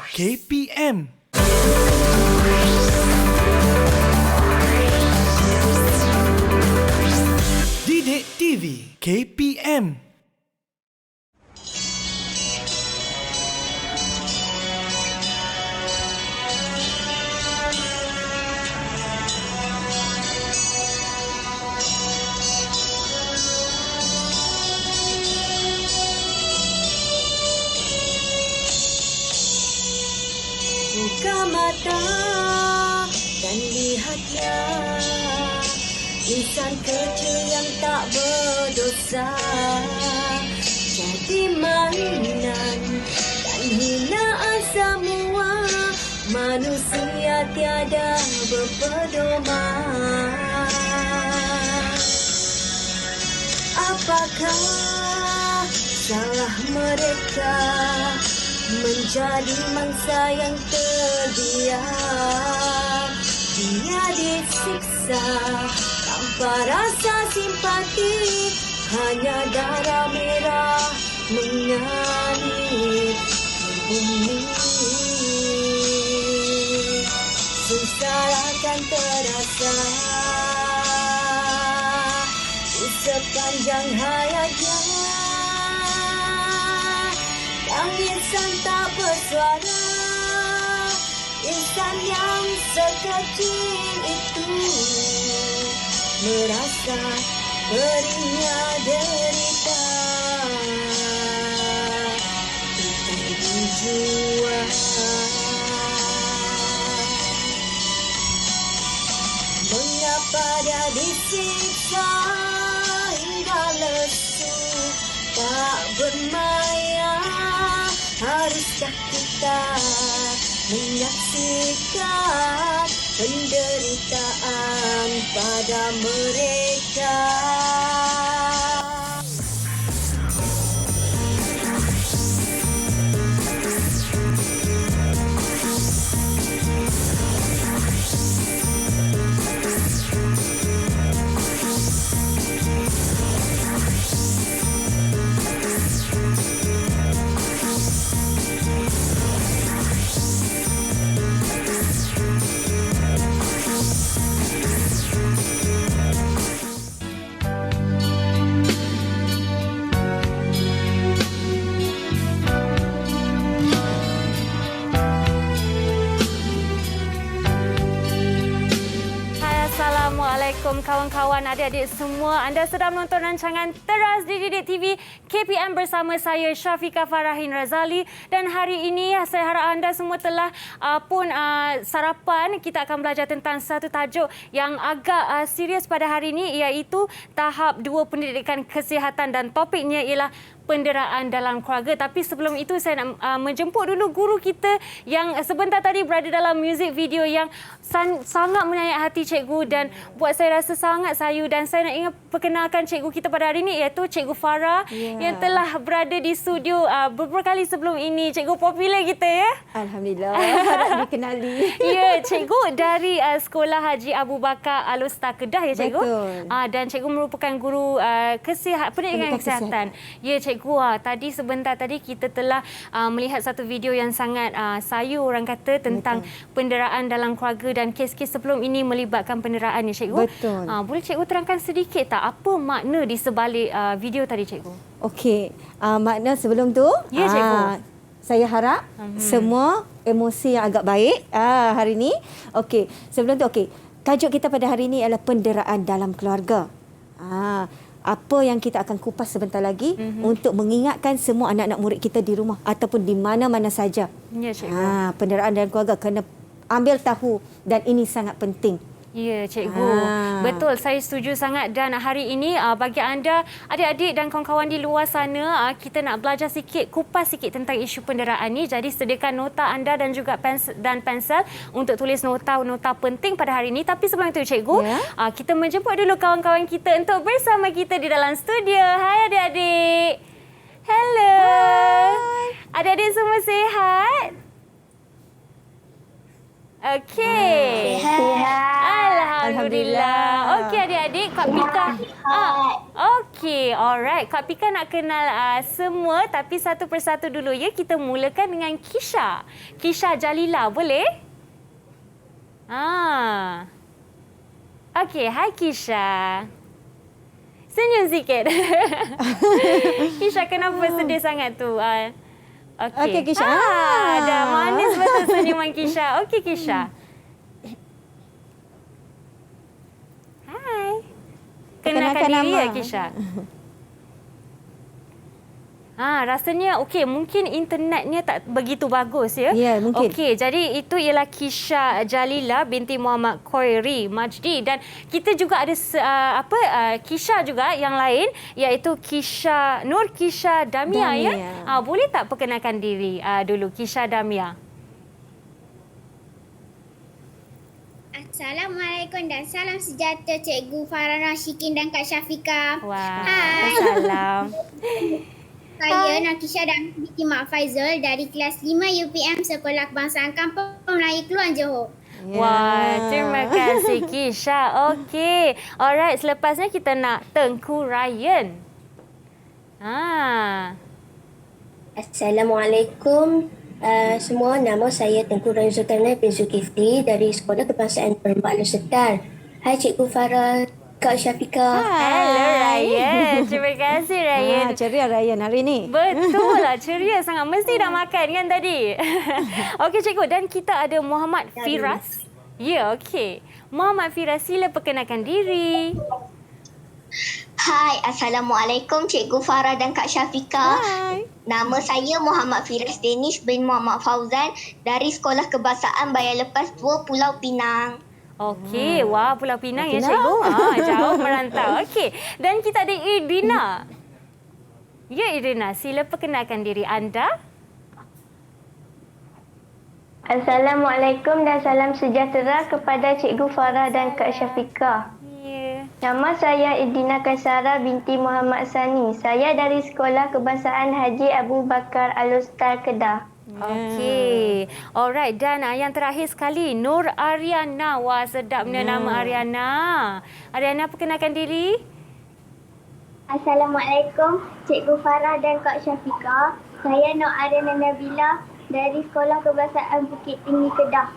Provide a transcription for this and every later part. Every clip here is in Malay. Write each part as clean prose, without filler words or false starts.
KPM. Didik TV KPM. Buka mata dan lihatlah insan kecil yang tak berdosa jadi mainan dan hinaan semua manusia tiada berpedoman. Apakah salah mereka menjadi mangsa yang terdiam? Dia disiksa tanpa rasa simpati, hanya darah merah mengalir ke bumi. Susah akan terasa di sepanjang hayatnya. Insan tak bersuara, insan yang sekecil itu merasa perihnya derita di jua. Mengapa dia disiksa hingga lesu tak bermaya? Haruskah kita menyaksikan penderitaan pada mereka? Assalamualaikum kawan-kawan, adik-adik semua. Anda sedang menonton rancangan Teras di Didik TV KPM bersama saya Syafiqah Farahin Razali, dan hari ini saya harap anda semua telah sarapan. Kita akan belajar tentang satu tajuk yang agak serius pada hari ini, iaitu tahap 2 pendidikan kesihatan, dan topiknya ialah penderaan dalam keluarga. Tapi sebelum itu saya nak menjemput dulu guru kita yang sebentar tadi berada dalam muzik video yang sangat menarik hati cikgu dan buat saya rasa sangat sayu. Dan saya nak ingin perkenalkan cikgu kita pada hari ini, iaitu Cikgu Farah yang telah berada di studio beberapa kali sebelum ini. Cikgu popular kita ya. Alhamdulillah, harap dikenali. Ya, cikgu dari Sekolah Haji Abu Bakar Al-Usta Kedah ya cikgu. Betul. Dan cikgu merupakan guru pendidikan kesihatan. Ya cikgu, tadi sebentar tadi kita telah melihat satu video yang sangat sayu orang kata tentang penderaan dalam keluarga, dan kes-kes sebelum ini melibatkan penderaan ya cikgu. Betul. Boleh cikgu terangkan sedikit tak apa makna di sebalik video tadi cikgu? Okey, makna sebelum tu, ya cikgu, saya harap semua emosi yang agak baik hari ini. Okey, sebelum tu tajuk kita pada hari ini adalah penderaan dalam keluarga. Apa yang kita akan kupas sebentar lagi untuk mengingatkan semua anak-anak murid kita di rumah ataupun di mana-mana saja. Ya cikgu. Penderaan dalam keluarga kena ambil tahu, dan ini sangat penting. Ya, cikgu. Betul, saya setuju sangat. Dan hari ini bagi anda, adik-adik dan kawan-kawan di luar sana, kita nak belajar sikit, kupas sikit tentang isu penderaan ni. Jadi sediakan nota anda dan juga pensel untuk tulis nota-nota penting pada hari ini. Tapi sebelum itu cikgu, kita menjemput dulu kawan-kawan kita untuk bersama kita di dalam studio. Hai adik-adik. Hello. Hai. Adik-adik semua sihat? Okey. Alhamdulillah. Okey adik-adik, Kak Pika. Okey, alright. Kak Pika nak kenal semua tapi satu persatu dulu ya. Kita mulakan dengan Kisha. Kisha Jalila, boleh? Okey, hai Kisha. Senyum sikit. Kisha, kenapa sedih sangat tu? Okey, Kisha. Dah manis betul senyuman Kisha. Okey, Kisha. Hai. Kenalkan diri ya, Kisha. Rasanya okey, mungkin internetnya tak begitu bagus ya. Ya, mungkin. Okey, jadi itu ialah Kisha Jalila binti Muhammad Khairi Majdi dan kita juga ada Kisha juga yang lain iaitu Kisha Nur Kisha Damia ya. Boleh tak perkenalkan diri dulu Kisha Damia? Assalamualaikum dan salam sejahtera Cikgu Farah Rashikin dan Kak Syafika. Wah, Hai. salam. Saya Nakisha dan binti Mak Faizal dari kelas 5 UPM Sekolah Kebangsaan Kampung Melayu Keluang Johor. Wah, terima kasih Kisha. Okey. Alright, selepasnya kita nak Tengku Ryan. Assalamualaikum semua. Nama saya Tengku Ryan Zulkarnain bin Zulkifli dari Sekolah Kebangsaan Perempuan Al-Setar. Hai Cikgu Farah, Kak Syafika. Hello Ryan. Terima kasih Ryan. Ceria Ryan hari ni. Betul lah, ceria sangat. Mesti dah makan kan tadi? Okey cikgu, dan kita ada Muhammad Firas. Ya, okey. Muhammad Firas, sila perkenalkan diri. Hai, Assalamualaikum Cikgu Farah dan Kak Syafika. Hai. Nama saya Muhammad Firas Danish bin Muhammad Fauzan dari Sekolah Kebangsaan Bayar Lepas 2 Pulau Pinang. Okey, wah Pulau Pinang ya cikgu. Jauh merantau. Okey, dan kita ada Irina. Ya Irina, sila perkenalkan diri anda. Assalamualaikum dan salam sejahtera kepada Cikgu Farah dan Kak Syafika. Ya. Nama saya Idina Kaisara binti Muhammad Sani. Saya dari Sekolah Kebangsaan Haji Abu Bakar Al-Ustaz Kedah. Okey. Alright, dan yang terakhir sekali Nur Ariana. Wah, sedapnya nama Ariana. Ariana, perkenalkan diri. Assalamualaikum Cikgu Farah dan Kak Syafika. Saya Nur Ariana Nabila dari Sekolah Kebangsaan Bukit Tinggi Kedah.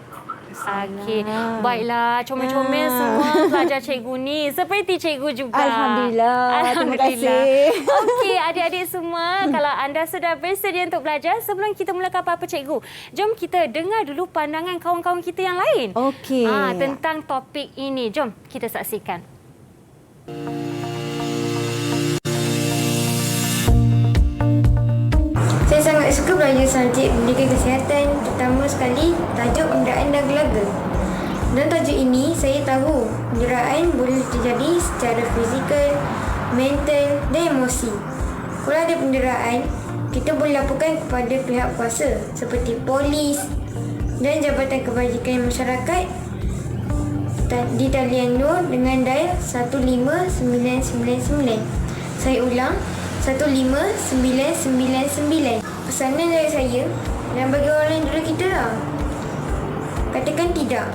Okey. Baiklah, comel-comel semua pelajar cikgu ni. Seperti cikgu juga. Alhamdulillah. Terima kasih. Okey, adik-adik semua, kalau anda sudah bersedia untuk belajar, sebelum kita mulakan apa-apa cikgu, jom kita dengar dulu pandangan kawan-kawan kita yang lain. Okey. Tentang topik ini. Jom kita saksikan. Saya sangat suka belajar subjek pendidikan kesihatan, terutama sekali tajuk penderaan dan gelaga. Dalam tajuk ini, saya tahu penderaan boleh terjadi secara fizikal, mental dan emosi. Kalau ada penderaan, kita boleh laporkan kepada pihak kuasa seperti polis dan Jabatan Kebajikan Masyarakat di talian Nur dengan dial 15999. Saya ulang, 15999. Pesanan dari saya dan bagi orang lain dulu kita lah. Katakan tidak.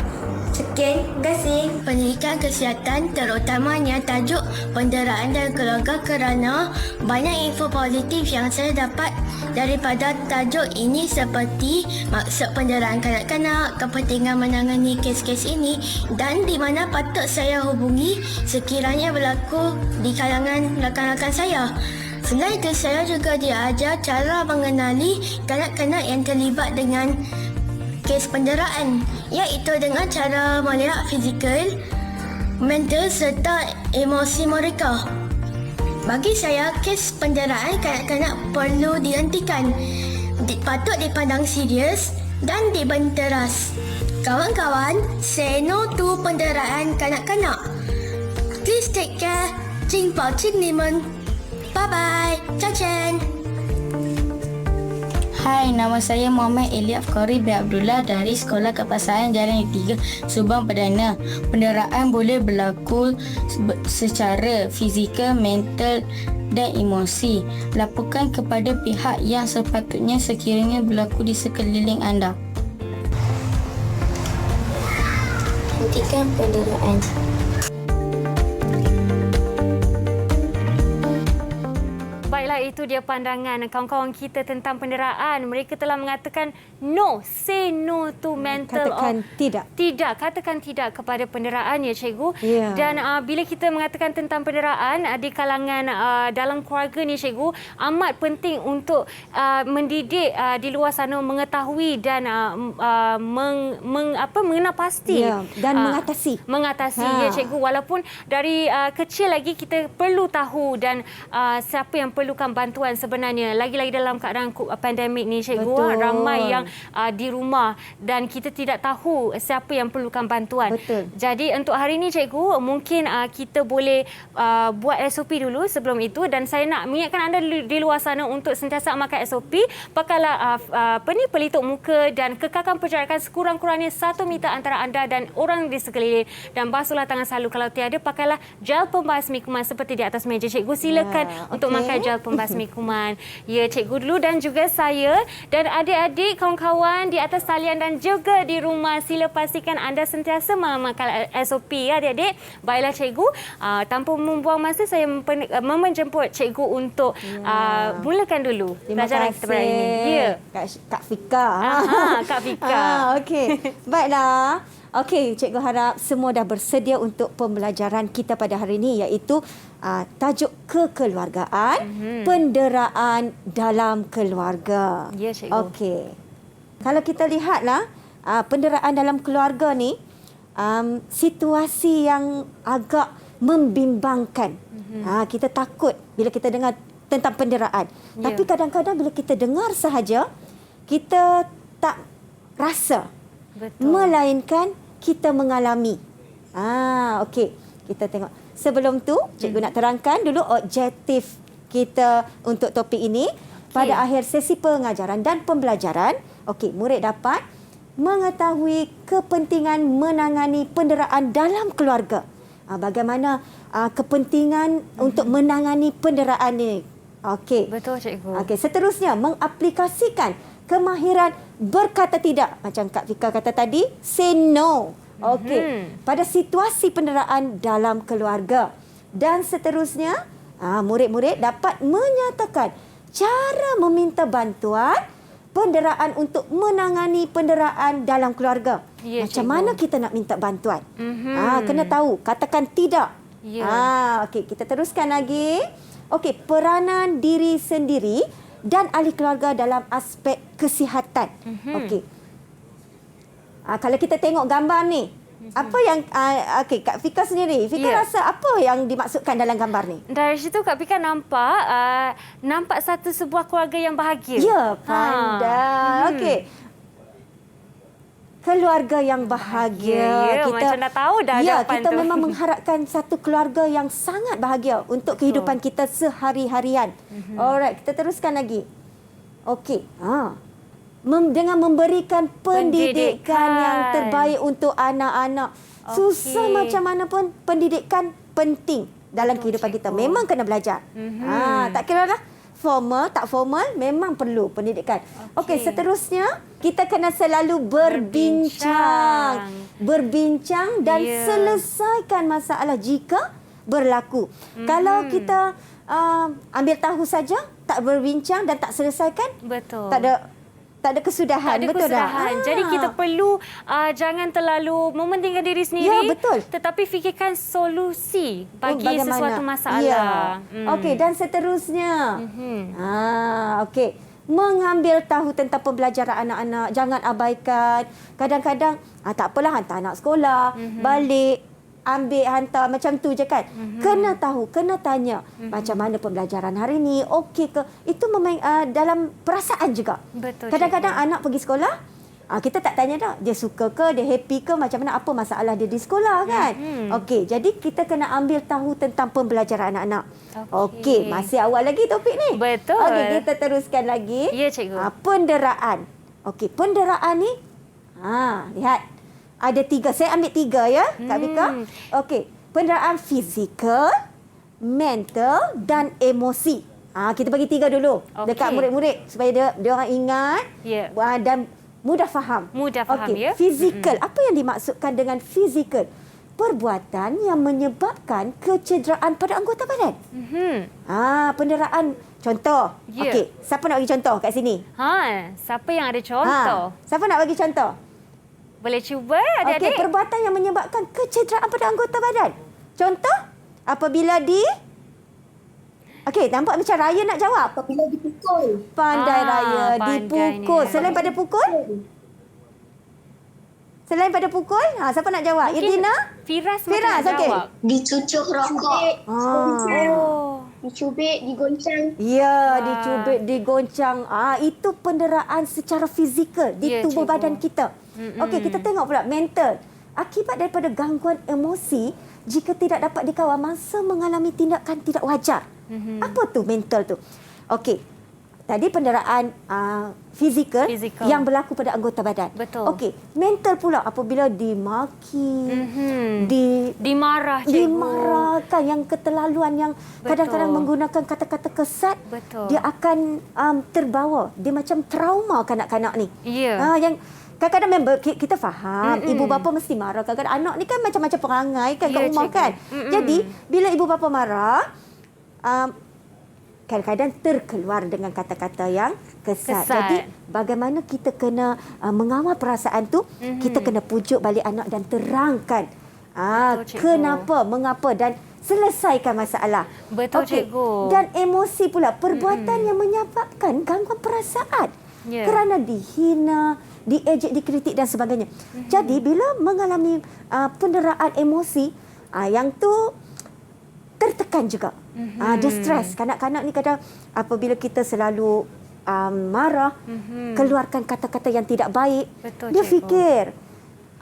Sekian, terima kasih. Pendidikan kesihatan terutamanya tajuk penderaan dan keluarga kerana banyak info positif yang saya dapat daripada tajuk ini seperti maksud penderaan kanak-kanak, kepentingan menangani kes-kes ini dan di mana patut saya hubungi sekiranya berlaku di kalangan rakan-rakan saya. Selain itu, saya juga diajar cara mengenali kanak-kanak yang terlibat dengan kes penderaan, iaitu dengan cara melihat fizikal, mental serta emosi mereka. Bagi saya, kes penderaan kanak-kanak perlu dihentikan, patut dipandang serius dan dibenteras. Kawan-kawan, say no to penderaan kanak-kanak. Please take care. 请保持你们。拜拜，再见。 Hai, nama saya Muhammad Eli Afkari bin Abdullah dari Sekolah Kebangsaan Jalan 3, Subang Perdana. Penderaan boleh berlaku secara fizikal, mental dan emosi. Laporkan kepada pihak yang sepatutnya sekiranya berlaku di sekeliling anda. menghentikan penderaan. Baiklah, itu dia pandangan kawan-kawan kita tentang penderaan. Mereka telah mengatakan no, say no to mental Katakan tidak. Tidak, katakan tidak kepada penderaan ya cikgu. Ya. Dan bila kita mengatakan tentang penderaan di kalangan dalam keluarga ni cikgu, amat penting untuk mendidik di luar sana mengetahui dan mengenal pasti Ya, dan mengatasi. ya cikgu. Walaupun dari kecil lagi kita perlu tahu dan siapa yang perlukan bantuan sebenarnya. Lagi-lagi dalam keadaan pandemik ni cikgu, Betul. ramai yang di rumah dan kita tidak tahu siapa yang perlukan bantuan. Betul. Jadi untuk hari ini cikgu, mungkin kita boleh buat SOP dulu sebelum itu, dan saya nak mengingatkan anda di luar sana untuk sentiasa amalkan SOP. Pakailah pelitup muka dan kekalkan perjalanan sekurang-kurangnya 1 meter antara anda dan orang di sekeliling, dan basuhlah tangan selalu. Kalau tiada, pakailah gel pembasmi kuman seperti di atas meja cikgu. Silakan untuk memakai gel pembasmi kuman. Ya cikgu dulu dan juga saya dan adik-adik kawan-kawan di atas talian dan juga di rumah, sila pastikan anda sentiasa mengamalkan SOP ya adik-adik. Baiklah cikgu, tanpa membuang masa saya menjemput cikgu untuk mulakan dulu pelajaran kita pada hari ini. Ya. Kak Fika. Kak Fika. Okey. Baiklah. Okey, cikgu harap semua dah bersedia untuk pembelajaran kita pada hari ini, iaitu tajuk kekeluargaan, penderaan dalam keluarga. Ya, cikgu. Okey. Kalau kita lihatlah penderaan dalam keluarga ni situasi yang agak membimbangkan. Kita takut bila kita dengar tentang penderaan. Ya. Tapi kadang-kadang bila kita dengar sahaja, kita tak rasa. Betul. Melainkan kita mengalami. Okey. Kita tengok. Sebelum tu, cikgu nak terangkan dulu objektif kita untuk topik ini. Pada akhir sesi pengajaran dan pembelajaran, okey, murid dapat mengetahui kepentingan menangani penderaan dalam keluarga. Bagaimana kepentingan untuk menangani penderaan ini. Okey. Betul cikgu. Okey, seterusnya mengaplikasikan kemahiran berkata tidak. Macam Kak Fika kata tadi, say no. Okey. Pada situasi penderaan dalam keluarga. Dan seterusnya, murid-murid dapat menyatakan cara meminta bantuan penderaan untuk menangani penderaan dalam keluarga. Ya, Macam cikgu. mana kita nak minta bantuan? Kena tahu, katakan tidak. Ya. Okey, kita teruskan lagi. Okey, peranan diri sendiri dan ahli keluarga dalam aspek kesihatan. Okey. Kalau kita tengok gambar ni, apa yang okey, Kak Fika sendiri, Fika rasa apa yang dimaksudkan dalam gambar ni? Dari situ Kak Fika nampak satu sebuah keluarga yang bahagia. Ya, pandai. Okey. Keluarga yang bahagia. Ya, macam dah tahu dah jawapan kita tu. memang mengharapkan satu keluarga yang sangat bahagia untuk kehidupan kita sehari-harian. Alright, kita teruskan lagi. Okey. Dengan memberikan pendidikan yang terbaik untuk anak-anak. Susah macam mana pun, pendidikan penting dalam kehidupan kita. Memang kena belajar. Tak kira lah formal, tak formal, memang perlu pendidikan. Okey, seterusnya kita kena selalu berbincang. Berbincang dan selesaikan masalah jika berlaku. Kalau kita ambil tahu saja, tak berbincang dan tak selesaikan, Betul. tak ada kesudahan. Tak ada Betul kesudahan. tak? Jadi kita perlu jangan terlalu mementingkan diri sendiri. Ya, betul. Tetapi fikirkan solusi bagi bagaimana? sesuatu masalah. Okey, dan seterusnya. Okey. Mengambil tahu tentang pembelajaran anak-anak. Jangan abaikan. Kadang-kadang, tak apalah, hantar anak sekolah. Balik, ambil, hantar. Macam tu je kan. Kena tahu, kena tanya. Macam mana pembelajaran hari ni? Okey ke? Itu memang dalam perasaan juga. Betul. Kadang-kadang anak pergi sekolah, kita tak tanya dah, dia suka ke, dia happy ke, macam mana, apa masalah dia di sekolah kan. Okey, jadi kita kena ambil tahu tentang pembelajaran anak-anak. Okey, masih awal lagi topik ni. Betul. Okey, kita teruskan lagi. Ya, cikgu. Penderaan. Okey, penderaan ni, lihat. Ada 3. Saya ambil 3 ya, Kak Bika. Okey, penderaan fizikal, mental dan emosi. Kita bagi 3 dulu dekat murid-murid supaya dia orang ingat. Ya. Dan mudah faham. Mudah faham, Okey, ya. fizikal. Apa yang dimaksudkan dengan fizikal? Perbuatan yang menyebabkan kecederaan pada anggota badan. Penderaan. Contoh. Ya. Okey, siapa nak bagi contoh kat sini? Siapa yang ada contoh? Siapa nak bagi contoh? Boleh cuba Okey, adik-adik? perbuatan yang menyebabkan kecederaan pada anggota badan. Contoh, apabila Okey, nampak macam Raya nak jawab. Apabila dipukul. Pandai Raya, pandai dipukul. ni. Selain pada pukul? Selain pada pukul? Siapa nak jawab? Irina? Firas Firas, nak okey. jawab. Dicucuk rokok. Oh. Dicubit, digoncang. Ya, dicubit, digoncang. Itu penderaan secara fizikal di Ya, tubuh cikgu. badan kita. Okey, kita tengok pula mental. Akibat daripada gangguan emosi, jika tidak dapat dikawal, masa mengalami tindakan tidak wajar. Apa tu mental tu? Okey, tadi penderaan fizikal yang berlaku pada anggota badan. Betul. Okey, mental pula apabila dimaki, Dimarah, cikgu. dimarahkan, yang keterlaluan, yang kadang-kadang menggunakan kata-kata kesat, Betul. dia akan terbawa. Dia macam trauma kanak-kanak ni. Ya. Yang kadang-kadang member kita faham ibu bapa mesti marah. Kadang-kadang anak ni kan macam-macam perangai kan kat Ya, rumah cikgu. kan. Jadi bila ibu bapa marah, kadang-kadang terkeluar dengan kata-kata yang kesat. Jadi bagaimana kita kena mengawal perasaan tu, kita kena pujuk balik anak dan terangkan Betul, cikgu. kenapa, mengapa dan selesaikan masalah. Betul, Okey. cikgu. Dan emosi pula, perbuatan yang menyebabkan gangguan perasaan. Ya. Kerana dihina, diejek, dikritik dan sebagainya. Jadi bila mengalami penderaan emosi, yang tu tertekan juga. Distress. Kanak-kanak ni kadang apabila kita selalu marah, keluarkan kata-kata yang tidak baik, Betul, dia cikgu. fikir,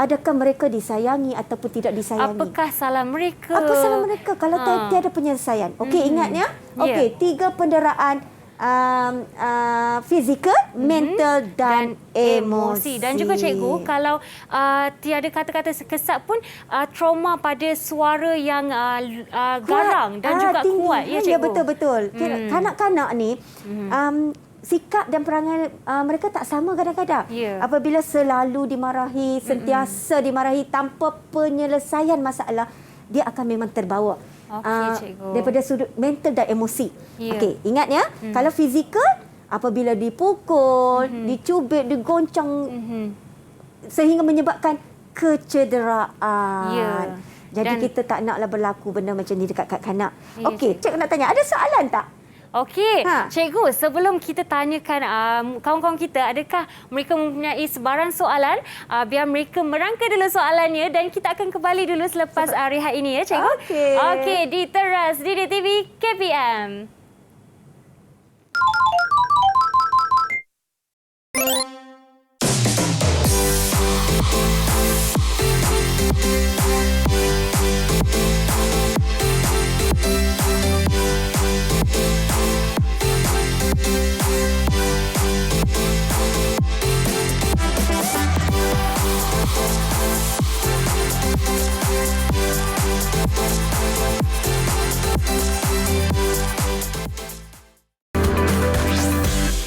adakah mereka disayangi ataupun tidak disayangi? Apakah salah mereka? Apa salah mereka kalau tiada penyelesaian? Okey, ingatnya. Okey, 3 penderaan fizikal, mental dan emosi. Dan juga cikgu, kalau tiada kata-kata kesat pun trauma pada suara yang garang dan juga tinggi. kuat. Ya, cikgu. Ya, betul-betul. Kanak-kanak ni sikap dan perangai mereka tak sama kadang-kadang. Ya. Apabila selalu dimarahi, sentiasa dimarahi tanpa penyelesaian masalah, dia akan memang terbawa. Okey, cikgu. Daripada sudut mental dan emosi. Ya. Okey, ingat ya, kalau fizikal apabila dipukul, dicubit, digoncang sehingga menyebabkan kecederaan. Ya. Jadi Dan- kita tak naklah berlaku benda macam ni dekat kanak-kanak. Ya, Okey, cikgu nak tanya, ada soalan tak? Okey, Ha. cikgu, sebelum kita tanyakan kawan-kawan kita, adakah mereka mempunyai sebarang soalan? Biar mereka merangka dulu soalannya dan kita akan kembali dulu selepas rehat ini, ya, cikgu? Okey. Okey, di teras Didik TV KPM.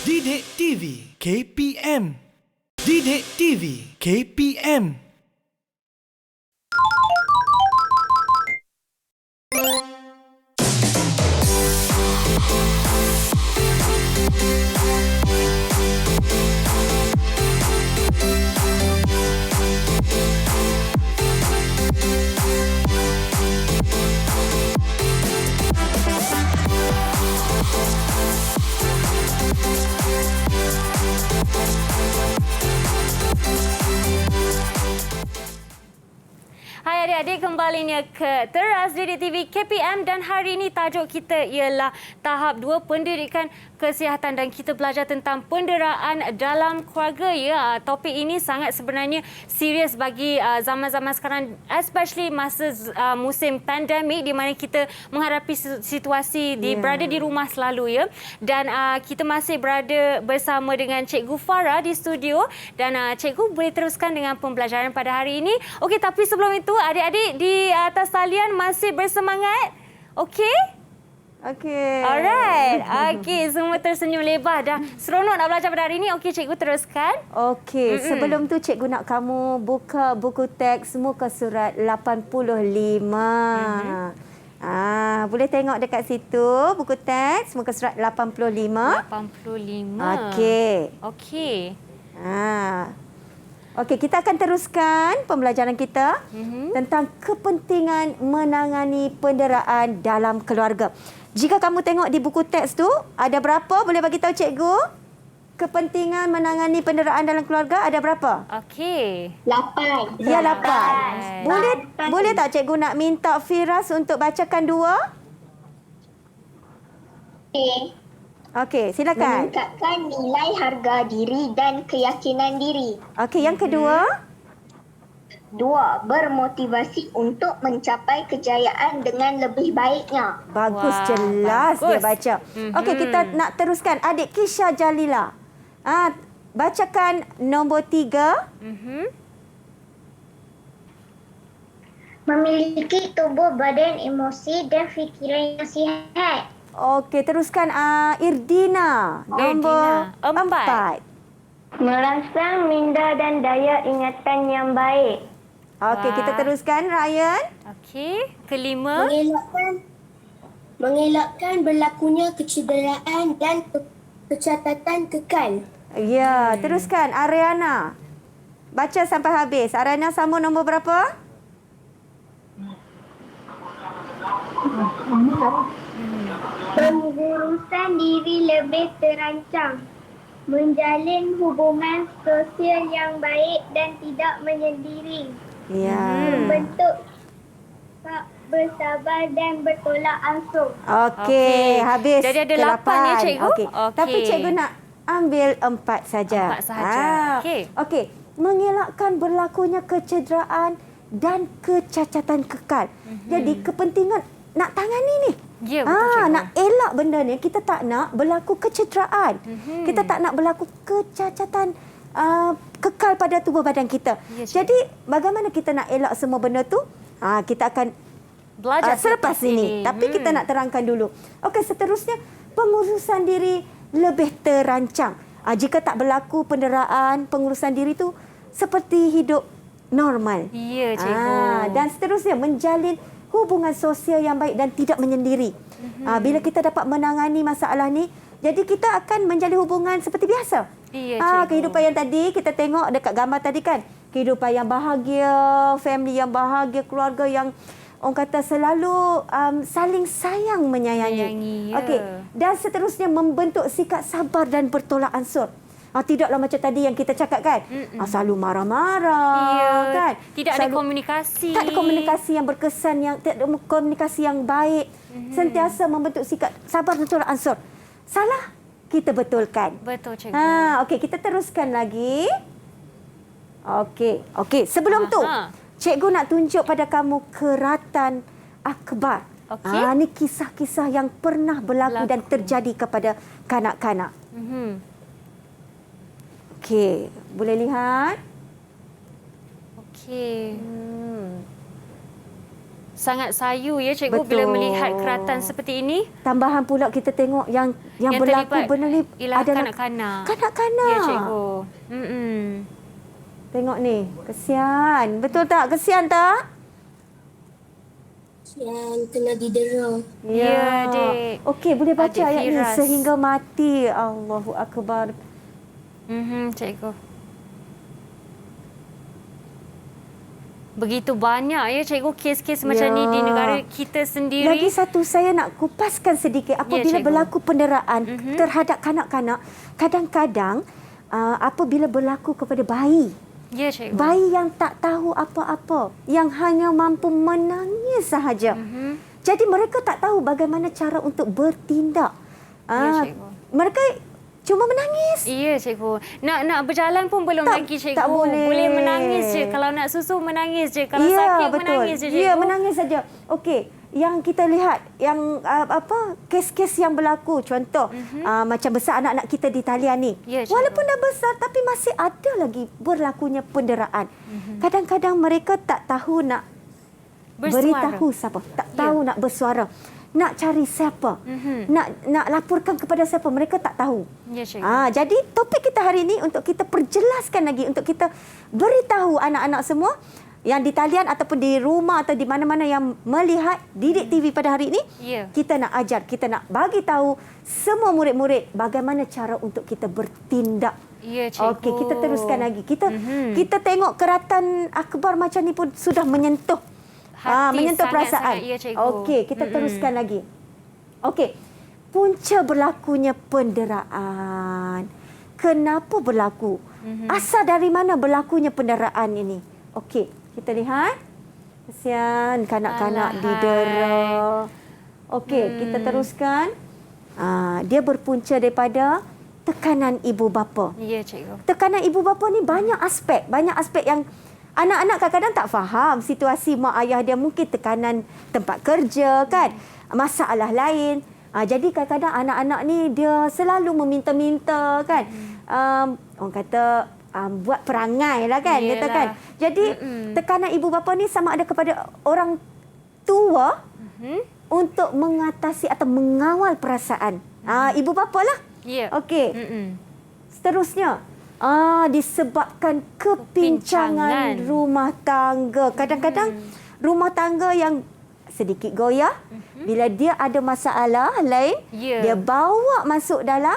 Didik TV KPM. Didik TV KPM. Hai adik-adik, kembalinya ke teras Didik TV KPM dan hari ini tajuk kita ialah tahap 2 pendidikan kesihatan dan kita belajar tentang penderaan dalam keluarga. Ya, topik ini sangat sebenarnya serius bagi zaman-zaman sekarang, especially masa musim pandemik di mana kita menghadapi situasi berada di rumah selalu, ya. Dan kita masih berada bersama dengan Cikgu Farah di studio dan cikgu boleh teruskan dengan pembelajaran pada hari ini. Okey, tapi sebelum itu adik-adik di atas talian masih bersemangat? Okey? Okey. Alright. Okey, semua tersenyum lebar dah. Seronok nak belajar pada hari ini. Okey, cikgu teruskan. Okey, sebelum tu cikgu nak kamu buka buku teks muka surat 85. Boleh tengok dekat situ buku teks muka surat 85. 85. Okey. Okey. Okey, kita akan teruskan pembelajaran kita tentang kepentingan menangani penderaan dalam keluarga. Jika kamu tengok di buku teks tu, ada berapa? Boleh bagi tahu cikgu? Kepentingan menangani penderaan dalam keluarga ada berapa? Okey. 8. Ya, 8. Boleh tak cikgu nak minta Firas untuk bacakan 2? Okey, silakan. Meningkatkan nilai harga diri dan keyakinan diri. Okey, yang kedua? 2. Bermotivasi untuk mencapai kejayaan dengan lebih baiknya. Bagus, Wah, jelas dia bagus. baca. Okey, kita nak teruskan. Adik Kisha Jalila. Bacakan nombor 3. Memiliki tubuh, badan, emosi dan fikiran yang sihat. Okey, teruskan Irdina. Nombor Irdina, 4. Merangsang minda dan daya ingatan yang baik. Okey, kita teruskan Ryan. Okey. Kelima. Mengelakkan berlakunya kecederaan dan kecacatan kekal. Ya, teruskan Ariana. Baca sampai habis. Ariana sama nombor berapa? Pengurusan diri lebih terancang. Menjalin hubungan sosial yang baik dan tidak menyendiri. Ya. Membentuk sikap bersabar dan bertolak ansur. Okey, habis. Jadi ada 8 ya, cikgu? Okey. Tapi cikgu nak ambil 4 saja. 4 sahaja. Okey. Okey. Mengelakkan berlakunya kecederaan dan kecacatan kekal. Jadi kepentingan nak tangani ni. Ya, betul, cikgu. Nak elak benda ni, kita tak nak berlaku kecederaan. Kita tak nak berlaku kecacatan kekal pada tubuh badan kita. Ya, cikgu. Jadi bagaimana kita nak elak semua benda tu? Kita akan Belajar selepas ini. Tapi kita nak terangkan dulu. Okey, seterusnya pengurusan diri lebih terancang. Jika tak berlaku penderaan, pengurusan diri tu seperti hidup normal. Ya, cikgu. Dan seterusnya menjalin hubungan sosial yang baik dan tidak menyendiri. Bila kita dapat menangani masalah ni, jadi kita akan menjalin hubungan seperti biasa. Ya, cikgu. Kehidupan yang tadi kita tengok dekat gambar tadi kan, kehidupan yang bahagia, family yang bahagia, keluarga yang orang kata selalu saling sayang menyayangi. Ya. Okey, dan seterusnya membentuk sikap sabar dan bertolak ansur. Tidaklah macam tadi yang kita cakap kan. Selalu marah-marah kan. Tidak ada komunikasi. Tak ada komunikasi yang berkesan, tak ada komunikasi yang baik. Sentiasa membentuk sikap sabar dan bertolak ansur. Salah, kita betulkan. Betul, cikgu. Okey, kita teruskan lagi. Okey. Sebelum tu, cikgu nak tunjuk pada kamu keratan akbar. Okey. Ini kisah-kisah yang pernah berlaku dan terjadi kepada kanak-kanak. Okey, boleh lihat? Okey. Sangat sayu ya, cikgu, Betul. bila melihat keratan seperti ini. Tambahan pula kita tengok yang berlaku terlibat benda ni ialah adalah kanak-kanak. Kanak-kanak. Ya, cikgu. Tengok ni, kesian. Betul tak? Kesian tak? Yang kena didera. Ya, Dek. Okey, boleh baca Adik ayat ni Firas. sehingga mati. Allahu Akbar. Cikgu. Begitu banyak ya, cikgu, kes-kes macam ni di negara kita sendiri. Lagi satu saya nak kupaskan sedikit. Apabila cikgu. berlaku penderaan terhadap kanak-kanak, kadang-kadang apabila berlaku kepada bayi. Ya, cikgu. Bayi yang tak tahu apa-apa, yang hanya mampu menangis sahaja. Jadi mereka tak tahu bagaimana cara untuk bertindak. Ya, cikgu. Mereka cuma menangis. Ya, cikgu. Nak berjalan pun belum lagi, cikgu. tak boleh. Boleh menangis je. Kalau nak susu, menangis je. Kalau Ya, sakit, betul. menangis je, cikgu. Ya, menangis saja. Okey, yang kita lihat, yang kes-kes yang berlaku, contoh macam besar anak-anak kita di talian ni. Ya, cikgu. Walaupun dah besar, tapi masih ada lagi berlakunya penderaan. Kadang-kadang mereka tak tahu nak Bersuara. beritahu siapa, tak tahu nak bersuara. nak cari siapa, nak laporkan kepada siapa, mereka tak tahu. Ya, cikgu. Jadi topik kita hari ini untuk kita perjelaskan lagi, untuk kita beritahu anak-anak semua yang di talian ataupun di rumah atau di mana-mana yang melihat Didik TV pada hari ini, Ya. kita nak ajar, kita nak bagi tahu semua murid-murid bagaimana cara untuk kita bertindak. Ya, cikgu. Okey, kita teruskan lagi. Kita tengok keratan akhbar macam ni pun sudah menyentuh menyentuh perasaan. Ya, cikgu. Okey, kita teruskan lagi. Okey. Punca berlakunya penderaan. Kenapa berlaku? Asal dari mana berlakunya penderaan ini? Okey, kita lihat. Kesian kanak-kanak didera. Okey, kita teruskan. Dia berpunca daripada tekanan ibu bapa. Ya, cikgu. Tekanan ibu bapa ni banyak aspek yang anak-anak kadang-kadang tak faham situasi mak ayah dia, mungkin tekanan tempat kerja kan, masalah lain. Jadi kadang-kadang anak-anak ni dia selalu meminta-minta kan. Orang kata buat perangai lah kan, kata kan. Jadi tekanan ibu bapa ni sama ada kepada orang tua untuk mengatasi atau mengawal perasaan ibu bapa lah. Ya. Okey. Seterusnya, disebabkan kepincangan rumah tangga. Kadang-kadang rumah tangga yang sedikit goyah, bila dia ada masalah lain, dia bawa masuk dalam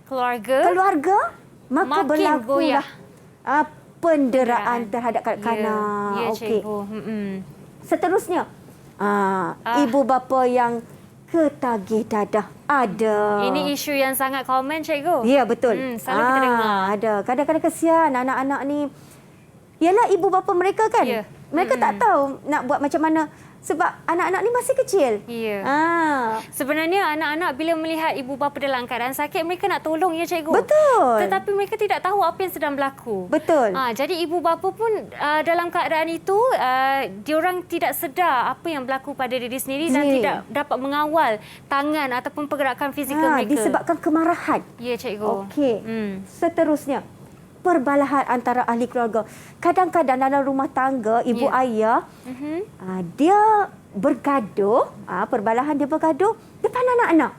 keluarga, maka makin berlakulah goyah. penderaan terhadap kanak-kanak. Ya, Okey. cikgu. Seterusnya, ibu bapa yang ketagih dadah. Ada. Ini isu yang sangat common, cikgu. Ya, betul. Selalu kita dengar. Ada. Kadang-kadang kesian anak-anak ni. Yalah, ibu bapa mereka kan. Ya. Mereka tak tahu nak buat macam mana. Sebab anak-anak ni masih kecil. Ya. Sebenarnya Anak-anak bila melihat ibu bapa dalam keadaan sakit, mereka nak tolong, ya, cikgu. Betul. Tetapi mereka tidak tahu apa yang sedang berlaku. Betul. Jadi ibu bapa pun dalam keadaan itu, diorang tidak sedar apa yang berlaku pada diri sendiri dan tidak dapat mengawal tangan ataupun pergerakan fizikal mereka. Disebabkan kemarahan. Ya, cikgu. Okey. Seterusnya, perbalahan antara ahli keluarga. Kadang-kadang dalam rumah tangga, ibu ayah, dia bergaduh, perbalahan dia bergaduh depan anak-anak.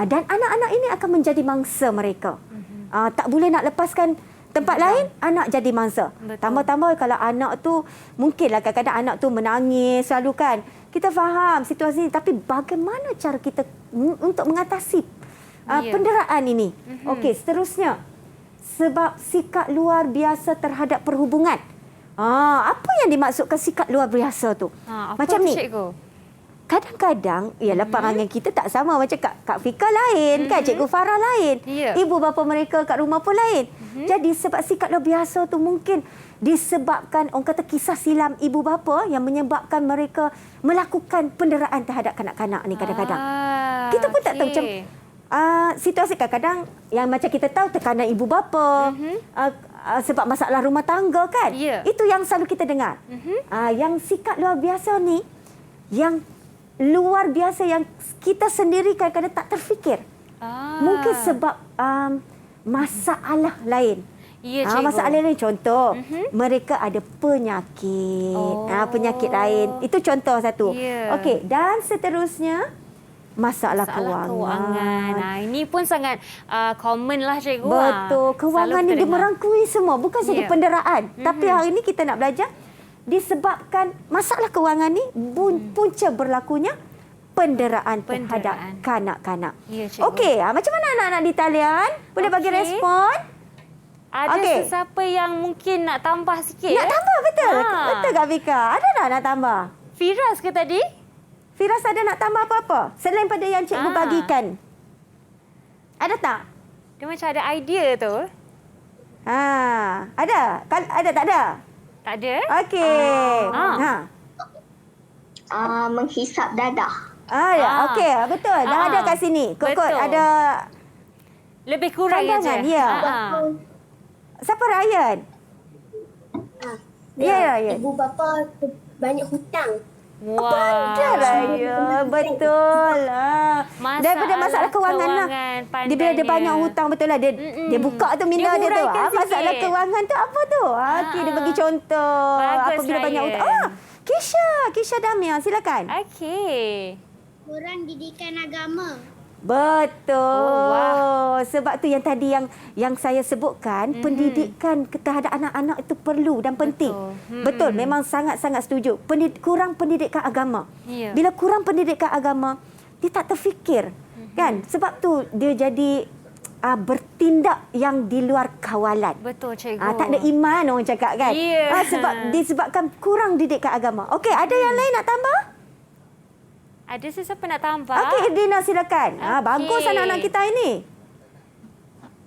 Dan anak-anak ini akan menjadi mangsa mereka. Tak boleh nak lepaskan tempat lain, anak jadi mangsa. Tambah-tambah kalau anak tu, mungkinlah kadang-kadang anak tu menangis selalu kan. Kita faham situasi ini, tapi bagaimana cara kita untuk mengatasi penderaan ini? Okey, seterusnya. Sebab sikap luar biasa terhadap perhubungan. Apa yang dimaksudkan sikap luar biasa tu? Macam ni. Cikgu? Kadang-kadang, ialah perangai kita tak sama. Macam Kak Fika lain, kan? Cikgu Farah lain. Ibu bapa mereka kat rumah pun lain. Jadi sebab sikap luar biasa tu mungkin disebabkan, orang kata kisah silam ibu bapa yang menyebabkan mereka melakukan penderaan terhadap kanak-kanak ni kadang-kadang. Kita pun tak tahu macam... situasi kadang-kadang yang macam kita tahu tekanan ibu bapa, sebab masalah rumah tangga kan. Itu yang selalu kita dengar. Yang sikap luar biasa ni, yang luar biasa yang kita sendiri kadang-kadang tak terfikir. Mungkin sebab masalah lain. Ya, cikgu. Masalah lain, contoh, mereka ada penyakit. Penyakit lain. Itu contoh satu. Okey, dan seterusnya, masalah kewangan. Ini pun sangat common lah, cikgu. Betul. Kewangan ni dia merangkui semua. Bukan saja penderaan. Tapi hari ini kita nak belajar disebabkan masalah kewangan ni punca berlakunya penderaan terhadap kanak-kanak. Ya, cikgu. Okey, macam mana anak-anak di talian? Boleh bagi respon? Ada sesiapa yang mungkin nak tambah sikit? Nak tambah, betul. Betul, Kak Fika. Ada tak nak tambah? Firas ke tadi? Firas ada nak tambah apa-apa? Selain pada yang cikgu bagikan. Ada tak? Dia macam ada idea tu. Ada? Ada tak ada? Tak ada? Okey. Menghisap dadah. Okey, betul. Dah ada kat sini. Kot-kot ada lebih kurang pandangan. je. Ya. Siapa Ryan? Ya. Ibu bapa banyak hutang. Pandai Raya. Betul. Daripada masalah kewangan lah. Dia bila dia banyak hutang, betul lah. Dia buka tu minda dia tu. Masalah kewangan tu apa tu? Okey, dia bagi contoh. Bagus, apabila banyak hutang. Kisha Damia, silakan. Okey. kurang didikan agama. Betul. Oh, wah. Sebab tu yang tadi yang saya sebutkan, pendidikan terhadap anak-anak itu perlu dan penting. Betul, memang sangat-sangat setuju. Kurang pendidikan agama. Ya. Bila kurang pendidikan agama, dia tak terfikir. Kan? Sebab tu dia jadi bertindak yang di luar kawalan. Betul, cikgu. Tak ada iman orang cakap kan. Ya. Sebab disebabkan kurang didikan agama. Okey, ada yang lain nak tambah? Ada sesiapa nak tambah? Okey, Dina silakan. Okey. Bagus anak-anak kita ini.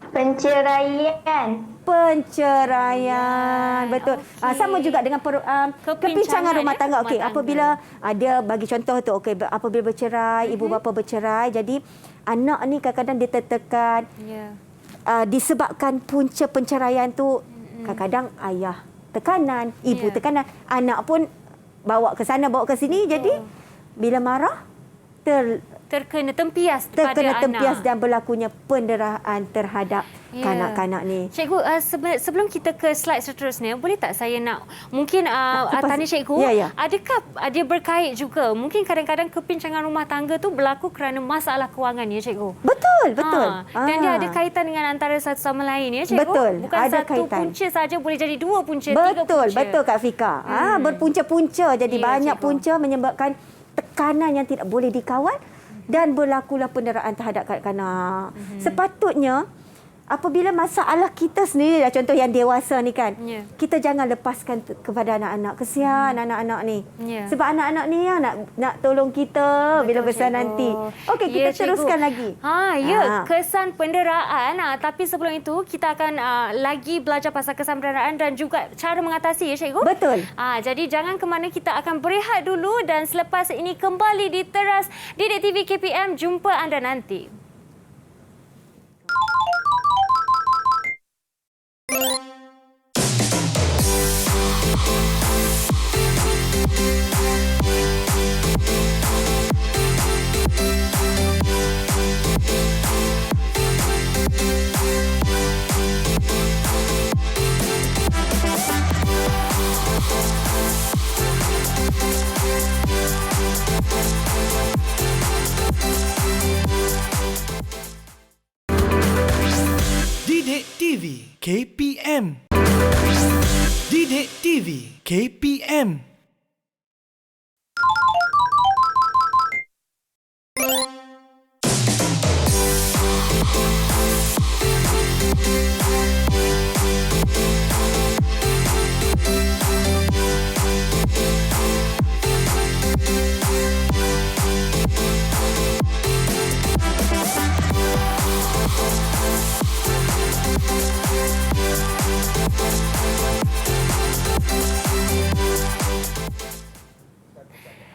Penceraian. Penceraian. Betul. Okey. Sama juga dengan kepincangan rumah tangga. Okey, rumah apabila dia bagi contoh tu, okey, apabila bercerai, ibu bapa bercerai, jadi anak ni kadang-kadang dia tertekan. Ya. Disebabkan punca penceraian tu kadang-kadang ayah tekanan, ibu tekanan, anak pun bawa ke sana, bawa ke sini. Jadi bila marah Terkena tempias pada tempias anak. dan berlakunya penderitaan terhadap kanak-kanak ni. Cikgu, sebelum kita ke slide seterusnya, boleh tak saya nak mungkin tanya cikgu, adakah dia berkait juga? Mungkin kadang-kadang kepincangan rumah tangga tu berlaku kerana masalah kewangan ya cikgu? Betul, betul. Dan dia ada kaitan dengan antara satu sama lain ya cikgu? Betul, bukan ada satu kaitan. punca saja, boleh jadi dua punca, tiga punca. Betul Kak Fika. Berpunca-punca, jadi Ya, banyak cikgu. punca menyebabkan tekanan yang tidak boleh dikawal dan berlakulah penderitaan terhadap kanak-kanak. Sepatutnya apabila masalah kita sendiri, contoh yang dewasa ni kan, kita jangan lepaskan kepada anak-anak. Kesian anak-anak ni. Sebab anak-anak ni yang nak tolong kita bila besar nanti. Okey, kita teruskan lagi. Kesan penderaan. Tapi sebelum itu, kita akan lagi belajar pasal kesan penderaan dan juga cara mengatasi ya cikgu? Betul. Jadi jangan ke mana, kita akan berehat dulu dan selepas ini kembali di teras Didik TV KPM. Jumpa anda nanti. Didik TV KPM. Didik TV KPM.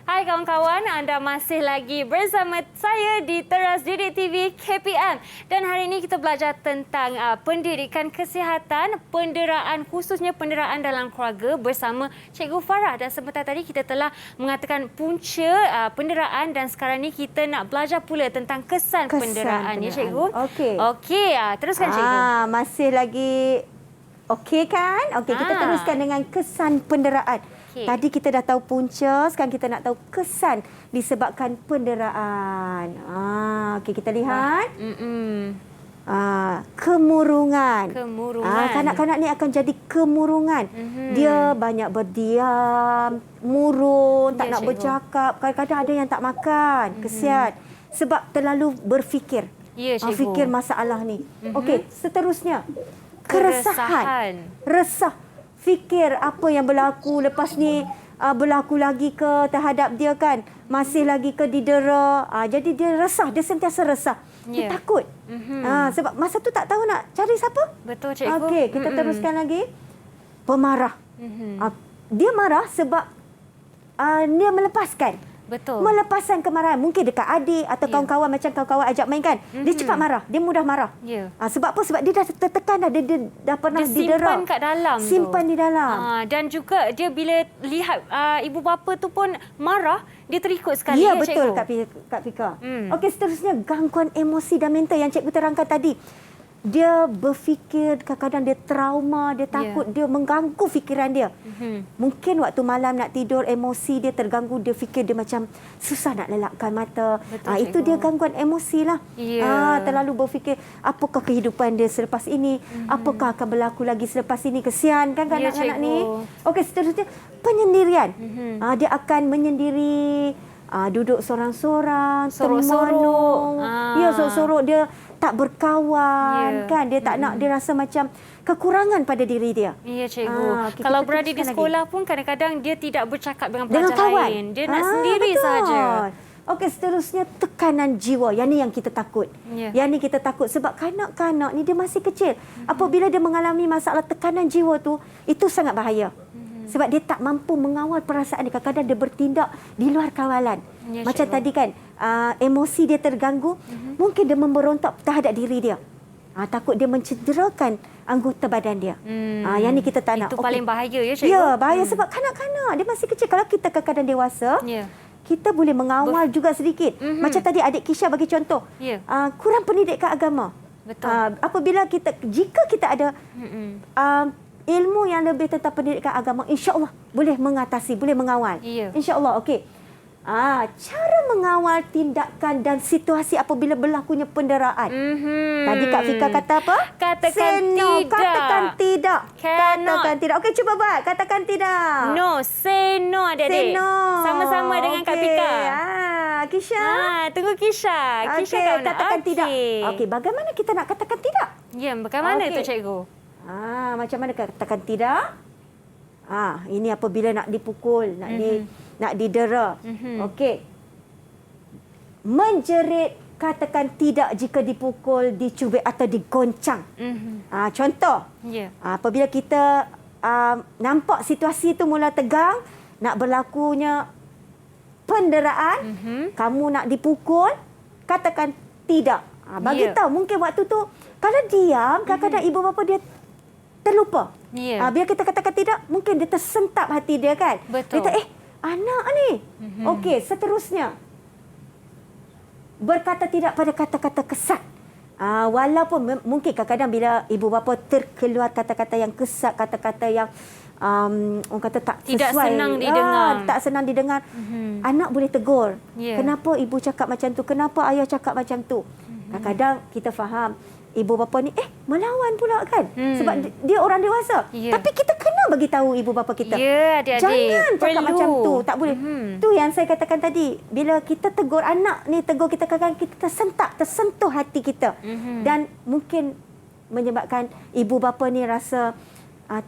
Hai kawan-kawan, anda masih lagi bersama saya di teras Didik TV KPM. Dan hari ini kita belajar tentang pendidikan kesihatan, penderaan, khususnya penderaan dalam keluarga bersama Cikgu Farah. Dan sebentar tadi kita telah mengatakan punca penderaan dan sekarang ni kita nak belajar pula tentang kesan penderaan. Ya Cikgu? Okey, teruskan Cikgu. Masih lagi okey kan? Okey, kita teruskan dengan kesan penderaan. Tadi kita dah tahu punca, sekarang kita nak tahu kesan disebabkan penderaan. Okey, kita lihat. Kemurungan. Kanak-kanak ni akan jadi kemurungan. Dia banyak berdiam, murung, tak nak bercakap. Kadang-kadang ada yang tak makan. Kesian. Sebab terlalu berfikir. Ya, cikgu. Fikir masalah ni. Okey, seterusnya. Keresahan. Resah. Fikir apa yang berlaku lepas ni berlaku lagi ke terhadap dia kan. Masih lagi ke didera. Jadi dia resah. Dia sentiasa resah. Dia takut. Sebab masa tu tak tahu nak cari siapa. Betul cikgu. Okey, kita teruskan lagi. Pemarah. Dia marah sebab dia melepaskan. Betul. Melepaskan kemarahan. Mungkin dekat adik atau kawan-kawan macam kawan-kawan ajak main kan. Dia cepat marah. Dia mudah marah. Sebab apa? Sebab dia dah tertekan dah. Dia dah pernah didera. Simpan kat dalam tu. Simpan di dalam. Dan juga dia bila lihat ibu bapa tu pun marah, dia terikut sekali. Ya, betul cikgu? Kak Fika. Okey, seterusnya gangguan emosi dan mental yang cikgu terangkan tadi. dia berfikir, kadang-kadang dia trauma, dia takut, dia mengganggu fikiran dia. Mungkin waktu malam nak tidur, emosi dia terganggu, dia fikir dia macam susah nak lelapkan mata. Itu dia gangguan emosi lah. Terlalu berfikir, apakah kehidupan dia selepas ini? Apakah akan berlaku lagi selepas ini? Kesian kan anak-anak ni. Okey, seterusnya penyendirian. Dia akan menyendiri, duduk sorang-sorang, Sorok-sorok. Ya, sorok-sorok, dia tak berkawan, kan? Dia tak nak, dia rasa macam kekurangan pada diri dia. Ya, cikgu. Kalau berada di sekolah pun kadang-kadang dia tidak bercakap dengan pelajar kawan lain. Dia nak sendiri sahaja. Okey, seterusnya tekanan jiwa. Yang ni yang kita takut. Yang ni kita takut sebab kanak-kanak ni dia masih kecil. Apabila dia mengalami masalah tekanan jiwa tu, itu sangat bahaya. Sebab dia tak mampu mengawal perasaan dia. Kadang-kadang dia bertindak di luar kawalan. Macam tadi kan, emosi dia terganggu, mungkin dia memberontak terhadap diri dia. Takut dia mencederakan anggota badan dia. Yang ni kita tak nak. Itu paling bahaya ya, cikgu? Ya, bahaya sebab kanak-kanak dia masih kecil. Kalau kita kadang-kadang dewasa, kita boleh mengawal juga sedikit. Macam tadi adik Kisha bagi contoh. Kurang pendidikan agama. Betul. Apabila jika kita ada ilmu yang lebih tentang pendidikan agama, insya-Allah boleh mengatasi, boleh mengawal. Insya-Allah. Okey. Cara mengawal tindakan dan situasi apabila berlakunya penderaan. Tadi Kak Fika kata apa? Katakan no. tidak. Katakan tidak. Cannot. Katakan tidak. Okey, cuba buat. Katakan tidak. No, say no adik-adik. Say no. Sama-sama dengan Kak Fika. Kisha. Tunggu Kisha. Kisha Okey, kau nak. katakan tidak. Okey, bagaimana kita nak katakan tidak? Ya, bagaimana tu cikgu? Macam mana katakan tidak? Ini apabila nak dipukul, nak didera. Okey. Menjerit, katakan tidak jika dipukul, dicubit atau digoncang. Contoh, apabila kita nampak situasi itu mula tegang, nak berlakunya penderaan, kamu nak dipukul, katakan tidak. Bagi tahu, mungkin waktu tu kalau diam, kadang-kadang ibu bapa dia terlupa. Biar kita katakan tidak, mungkin dia tersentak hati dia kan. Betul. Dia kata, anak ni. Okey, seterusnya. Berkata tidak pada kata-kata kesat. Walaupun mungkin kadang-kadang bila ibu bapa terkeluar kata-kata yang kesat, kata-kata yang orang kata tak tidak sesuai. senang didengar. Tak senang didengar. Anak boleh tegur. Kenapa ibu cakap macam tu? Kenapa ayah cakap macam tu? Kadang-kadang kita faham ibu bapa ni melawan pula kan. Sebab dia orang dewasa. Tapi kita kena bagi tahu ibu bapa kita. Adik-adik. Jangan cakap macam tu. Tak boleh. Tu yang saya katakan tadi. Bila kita tegur anak ni, tegur kita kadang kita tersentuh hati kita. Dan mungkin menyebabkan ibu bapa ni rasa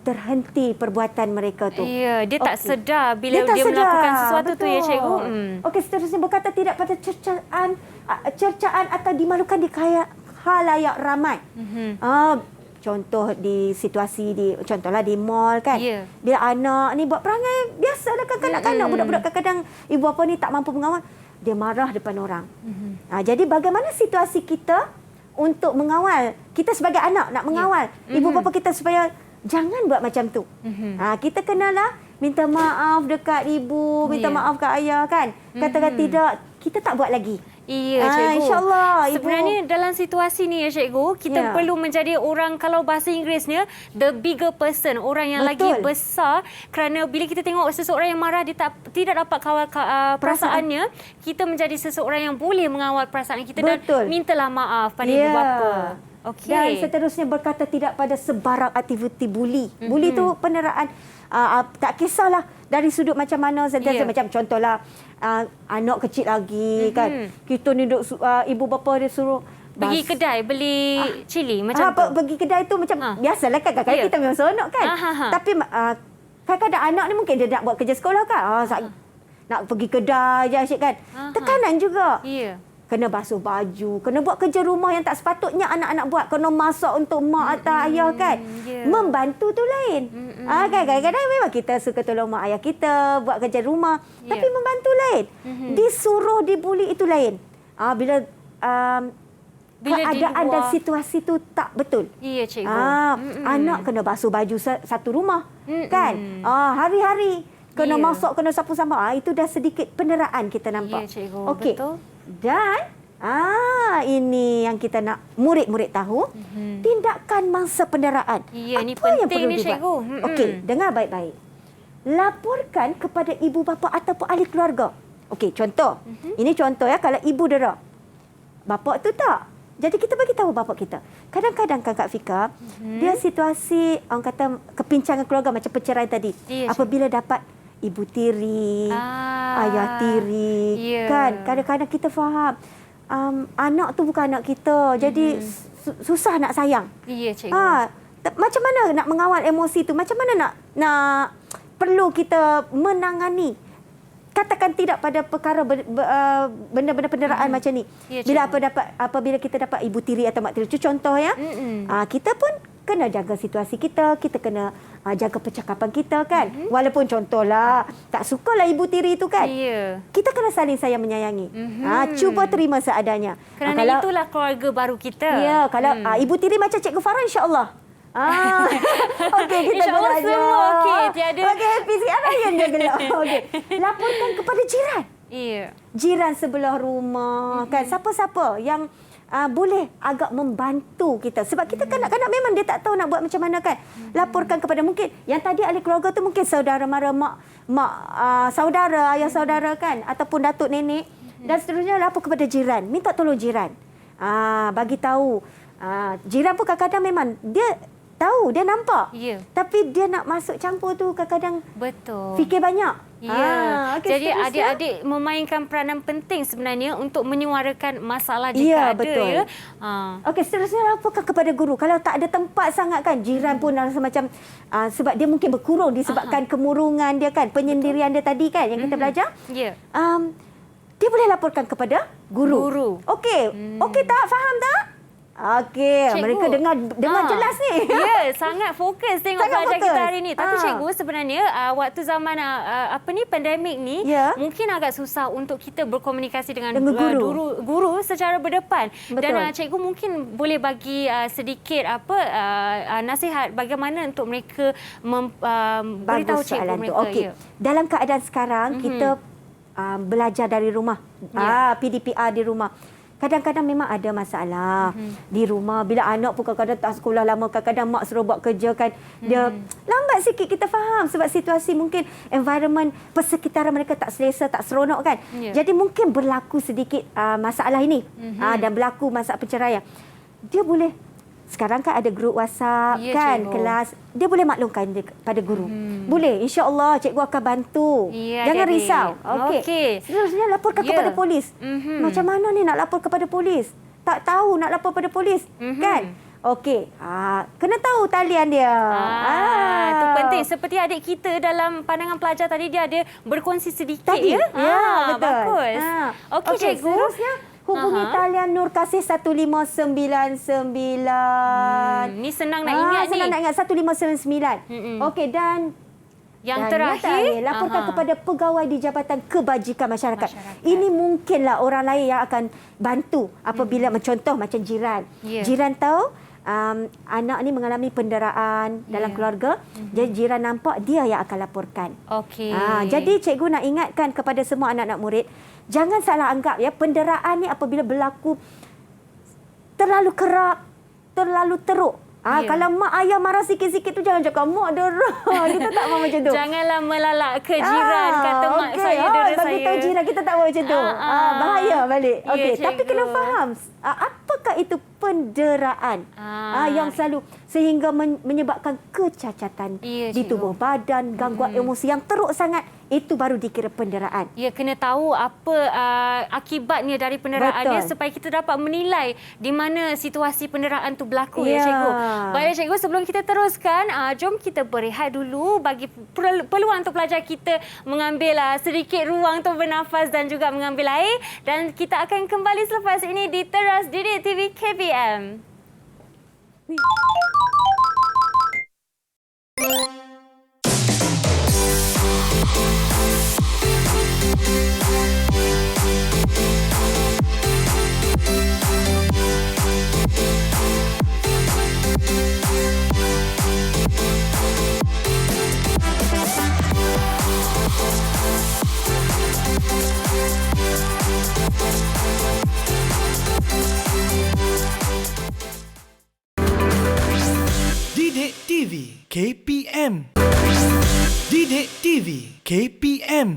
terhenti perbuatan mereka tu. Dia tak sedar bila dia melakukan sesuatu. Betul tu ya cikgu. Okey, seterusnya berkata tidak pada cercaan atau dimalukan di khalayak ramai. Contoh di situasi contohlah di mall kan. Bila anak ni buat perangai biasalah kan kanak-kanak, budak-budak kadang-kadang ibu bapa ni tak mampu mengawal, dia marah depan orang. Jadi bagaimana situasi kita untuk mengawal? Kita sebagai anak nak mengawal ibu bapa kita supaya jangan buat macam tu. Kita kenalah minta maaf dekat ibu, minta maaf kat ayah kan. Katakan tidak, kita tak buat lagi. Ya, cikgu. InsyaAllah. Sebenarnya dalam situasi ni ya, cikgu, kita perlu menjadi orang, kalau bahasa Inggerisnya, the bigger person. Orang yang lagi besar. Kerana bila kita tengok seseorang yang marah, dia tidak dapat kawal perasaannya, kita menjadi seseorang yang boleh mengawal perasaan kita dan mintalah maaf pada ibu bapa. Okay. Dan seterusnya berkata tidak pada sebarang aktiviti buli. Buli tu penderaan. Tak kisahlah dari sudut macam mana. Macam contohlah, anak kecil lagi kan. Kita ni duduk, ibu bapa dia suruh pergi kedai beli cili macam tu. Pergi kedai tu macam biasalah kan. Kadang-kadang kita memang seronok kan. Tapi kadang-kadang anak ni mungkin dia nak buat kerja sekolah kan. Nak pergi kedai je asyik kan. Tekanan juga. Kena basuh baju, kena buat kerja rumah yang tak sepatutnya anak-anak buat. Kena masak untuk mak atau ayah kan. Membantu tu lain. Kadang-kadang memang kita suka tolong mak ayah kita buat kerja rumah. Tapi membantu lain. Disuruh dibuli itu lain. Bila keadaan dan situasi tu tak betul. Ya, cikgu. Anak kena basuh baju satu rumah. Kan? Hari-hari. Kena masak, kena sapu sampah. Itu dah sedikit penderaan kita nampak. Ya, cikgu. Okey. Betul. Dan Ini yang kita nak murid-murid tahu. Tindakan mangsa penderaan. Ya, ini Apa yang penting perlu ni, dibuat? cikgu. Okey, dengar baik-baik. Laporkan kepada ibu bapa ataupun ahli keluarga. Okey, contoh. Ini contoh ya, kalau ibu dera. Bapa tu tak. Jadi kita bagi tahu bapa kita. Kadang-kadang kan Kak Fika, dia situasi orang kata kepincangan keluarga macam perceraian tadi. Ya, Apabila dapat ibu tiri, ayah tiri, Ya. kan kadang-kadang kita faham anak tu bukan anak kita. Jadi susah nak sayang. Ya, cikgu. Macam mana nak mengawal emosi tu? Macam mana nak perlu kita menangani? Katakan tidak pada perkara benda-benda penderaan macam ni. Ya, Apabila kita dapat ibu tiri atau mak tiri, itu contoh ya. Kita pun kena jaga situasi kita, kita kena jaga percakapan kita kan. Walaupun contohlah tak sukalah ibu tiri itu kan. Ya. Kita kena saling sayang menyayangi. Cuba terima seadanya. Kerana kalau itulah keluarga baru kita. Ya, kalau ibu tiri macam Cikgu Farah, insya-Allah. Okey, kita InsyaAllah belajar. semua okey, tiada. Okey, happy sikit yang dia gelap. Okey. Laporkan kepada jiran. Ya. Jiran sebelah rumah kan. Siapa-siapa yang boleh agak membantu kita. Sebab kita kanak-kanak memang dia tak tahu nak buat macam mana kan. Laporkan kepada mungkin yang tadi ahli keluarga tu mungkin saudara mara, mak saudara, ayah saudara kan, ataupun datuk nenek dan seterusnya. Lapor kepada jiran. Minta tolong jiran. Bagi tahu. Jiran pun kadang-kadang memang dia tahu, dia nampak. Ya. Tapi dia nak masuk campur tu kadang-kadang Betul. fikir banyak. Ya. Okey, Jadi seterusnya. adik-adik memainkan peranan penting sebenarnya untuk menyuarakan masalah Ya, jika ada. betul. Ya. Okey, seterusnya laporkan kepada guru. Kalau tak ada tempat sangat kan, jiran pun rasa macam sebab dia mungkin berkurung disebabkan kemurungan dia kan, penyendirian dia tadi kan yang kita belajar. Ya. Dia boleh laporkan kepada guru. Okey. Okey tak? Faham tak? Okey, Cikgu. mereka dengar jelas ni. Ya, sangat fokus tengok Sangat pelajar fokus. kita hari ni. Tapi cikgu sebenarnya waktu zaman pandemik ni Ya. mungkin agak susah untuk kita berkomunikasi dengan guru secara berdepan. Betul. Dan cikgu mungkin boleh bagi sedikit nasihat bagaimana untuk mereka beritahu Bagus cikgu soalan mereka. tu. Okey. Ya. Dalam keadaan sekarang kita belajar dari rumah. PDPR di rumah. Kadang-kadang memang ada masalah di rumah. Bila anak pun kadang-kadang tak sekolah lama, kadang-kadang mak suruh buat kerja kan. Dia lambat sikit, kita faham. Sebab situasi mungkin environment persekitaran mereka tak selesa, tak seronok kan. Ya. Jadi mungkin berlaku sedikit masalah ini. Dan berlaku masalah perceraian. Dia boleh, sekarang kan ada grup WhatsApp kan, cikgu. kelas. Dia boleh maklumkan dia pada guru. Boleh, insya-Allah cikgu akan bantu. Ya, Jangan adik-adik. risau. Okey. Seterusnya laporkan kepada polis. Macam mana ni nak lapor kepada polis? Tak tahu nak lapor pada polis, kan? Okey. Kena tahu talian dia. Itu penting. Seperti adik kita dalam pandangan pelajar tadi, dia ada berkongsi sedikit Tadi. ya. Ya, betul. Bagus. Okey, cikgu. Seterusnya hubungi talian Nur Kasih 1599. Ni senang nak ingat ni. Senang nak ingat 1599. Okey, dan Yang dan terakhir, laporkan kepada pegawai di Jabatan Kebajikan Masyarakat. Ini mungkinlah orang lain yang akan bantu apabila mencontoh macam jiran. Ya. Jiran tahu anak ni mengalami penderaan dalam keluarga. Jadi jiran nampak, dia yang akan laporkan. Okey. Jadi cikgu nak ingatkan kepada semua anak-anak murid, jangan salah anggap ya, penderaan ni apabila berlaku terlalu kerap, terlalu teruk. Kalau mak ayah marah sikit-sikit tu jangan cakap mak dera. Kita tak mahu macam tu. Janganlah melalak ke jiran kata mak saya dera saya. Bagi tahu jiran kita tak mahu macam tu. Bahaya balik. Ya, Okey, tapi cikgu. kena faham apakah itu penderaan yang selalu sehingga menyebabkan kecacatan Ya, di cikgu. tubuh badan, gangguan emosi yang teruk sangat, itu baru dikira penderaan. Ya, kena tahu apa akibatnya dari penderaan supaya kita dapat menilai di mana situasi penderaan tu berlaku ya, cikgu. Baik cikgu, sebelum kita teruskan, jom kita berehat dulu bagi peluang untuk pelajar kita mengambil sedikit ruang untuk bernafas dan juga mengambil air, dan kita akan kembali selepas ini di Teras Didik TV KPM. Didik TV KPM. Didik TV KPM.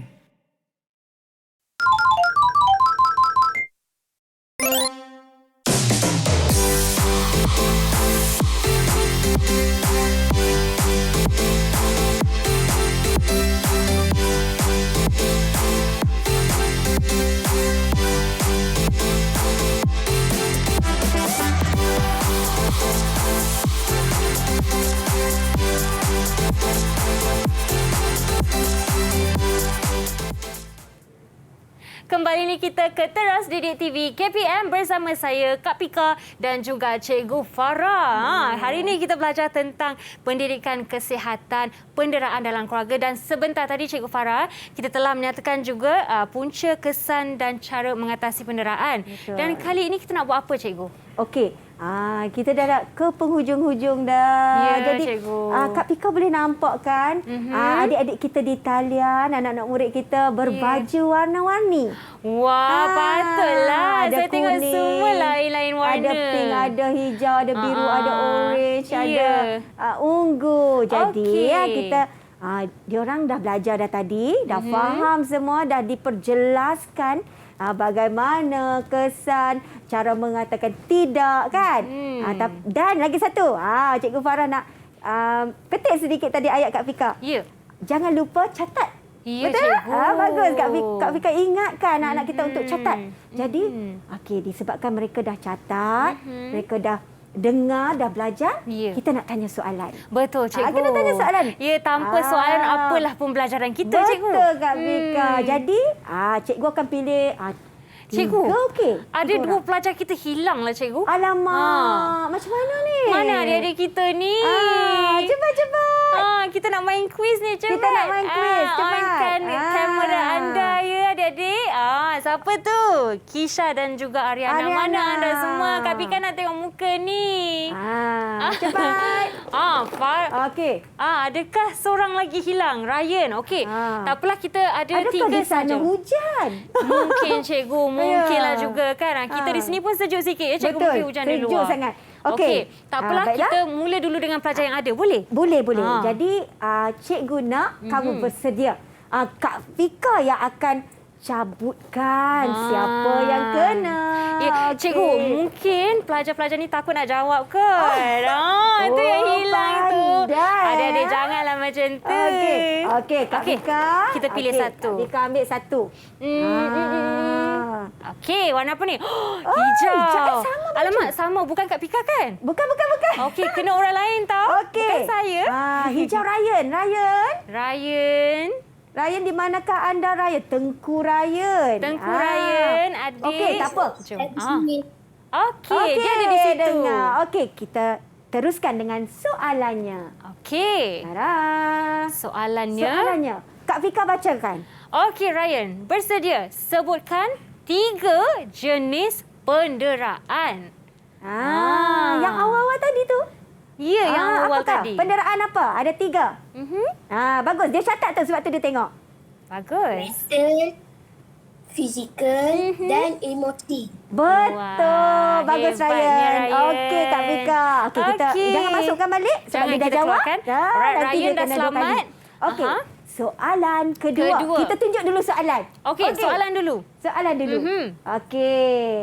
Kembali ni kita ke Teras Didik TV KPM bersama saya Kak Pika dan juga Cikgu Farah. Hari ini kita belajar tentang pendidikan kesihatan penderaan dalam keluarga dan sebentar tadi Cikgu Farah kita telah menyatakan juga punca, kesan dan cara mengatasi penderaan. Betul. Dan kali ini kita nak buat apa Cikgu? Okey. Kita dah nak ke penghujung-hujung dah. Ya, Jadi Cikgu. Kak Pika boleh nampak kan adik-adik kita di talian, anak-anak murid kita berbaju warna-warni. Wah, patutlah. Ada Saya tengok kuning, semua lain-lain warna. Ada pink, ada hijau, ada biru, ada orange, Ya. ada ungu. Jadi Okey. kita diorang dah belajar dah tadi, dah faham semua, dah diperjelaskan bagaimana kesan, cara mengatakan tidak kan. Dan lagi satu, Cikgu Farah nak petik sedikit tadi ayat Kak Pika. Ya. Jangan lupa catat. Ya, Betul? Cikgu. Bagus Kak Pika ingatkan anak-anak kita untuk catat. Jadi, disebabkan mereka dah catat, mereka dah dengar, dah belajar, Ya. kita nak tanya soalan. Betul, Cikgu. Kita tanya soalan. Ya, tanpa soalan apalah pembelajaran kita, Cikgu. Betul, Kak Pika. Jadi, Cikgu akan pilih Cikgu, 3, okey. ada 2 pelajar kita hilang lah, Cikgu. Alamak, macam mana ni? Mana adik-adik kita ni? Cepat-cepat. Kita nak main kuis ni, cepat. Kita nak main kuis, cepat. Onkan kamera anda ya, adik-adik. Siapa tu? Kisha dan juga Ariana. Ariana. Mana anda semua? Kak Pika nak tengok muka ni. Cepat. Okey. Adakah seorang lagi hilang? Ryan. Okey. Tak apalah, kita ada Adakah 3 di sana saja. hujan? Mungkin, Cikgu. Mungkinlah Ya. juga kan. Kita di sini pun sejuk sikit ya, Cikgu. Betul. Mungkin hujan di luar. Sejuk sangat. Okey. Tak apalah, baiklah. kita mula dulu dengan pelajar yang ada. Boleh? Boleh. Ah. Jadi, Cikgu nak kamu bersedia. Kak Pika yang akan cabutkan siapa yang kena. Ya, Cikgu, Okey. mungkin pelajar-pelajar ni takut nak jawab kan? Itu yang hilang tu. pandai. Adik-adik janganlah macam tu. Okey, Kak Pika. Kita pilih satu. Kak Pika ambil satu. Okey, warna apa ni? Hijau. hijau. Sama baju. Alamak, sama. Bukan Kak Pika kan? Bukan. Okey, kena orang lain tau. Okey. Bukan saya. Hijau Ryan. Ryan, di manakah anda, Ryan? Tengku Ryan. Tengku Ryan, adik. Okey, tak apa. Jom. Okey, dia ada di situ. Dengar. Okey, kita teruskan dengan soalannya. Okey. Tara. Soalannya. Kak Fika bacakan. Okey, Ryan. Bersedia. Sebutkan 3 jenis penderaan. Yang awal-awal tadi tu. Ya, yang awal apakah? tadi. Penderaan apa? Ada 3. Bagus. Dia catat tu sebab tu dia tengok. Bagus. Mental, fizikal dan emosi. Betul. Wah, Bagus, hebatnya, Ryan. Ryan. Okey, Kak Fika. Okey, kita Okey. jangan masukkan balik sebab Jangan dia dah kita jawab. keluarkan. Dah, Alright, nanti Ryan dia dah kena 2 selamat. kali. Okey. Aha. Soalan kedua. Kita tunjuk dulu soalan. Okey, soalan dulu. Soalan dulu. Okey.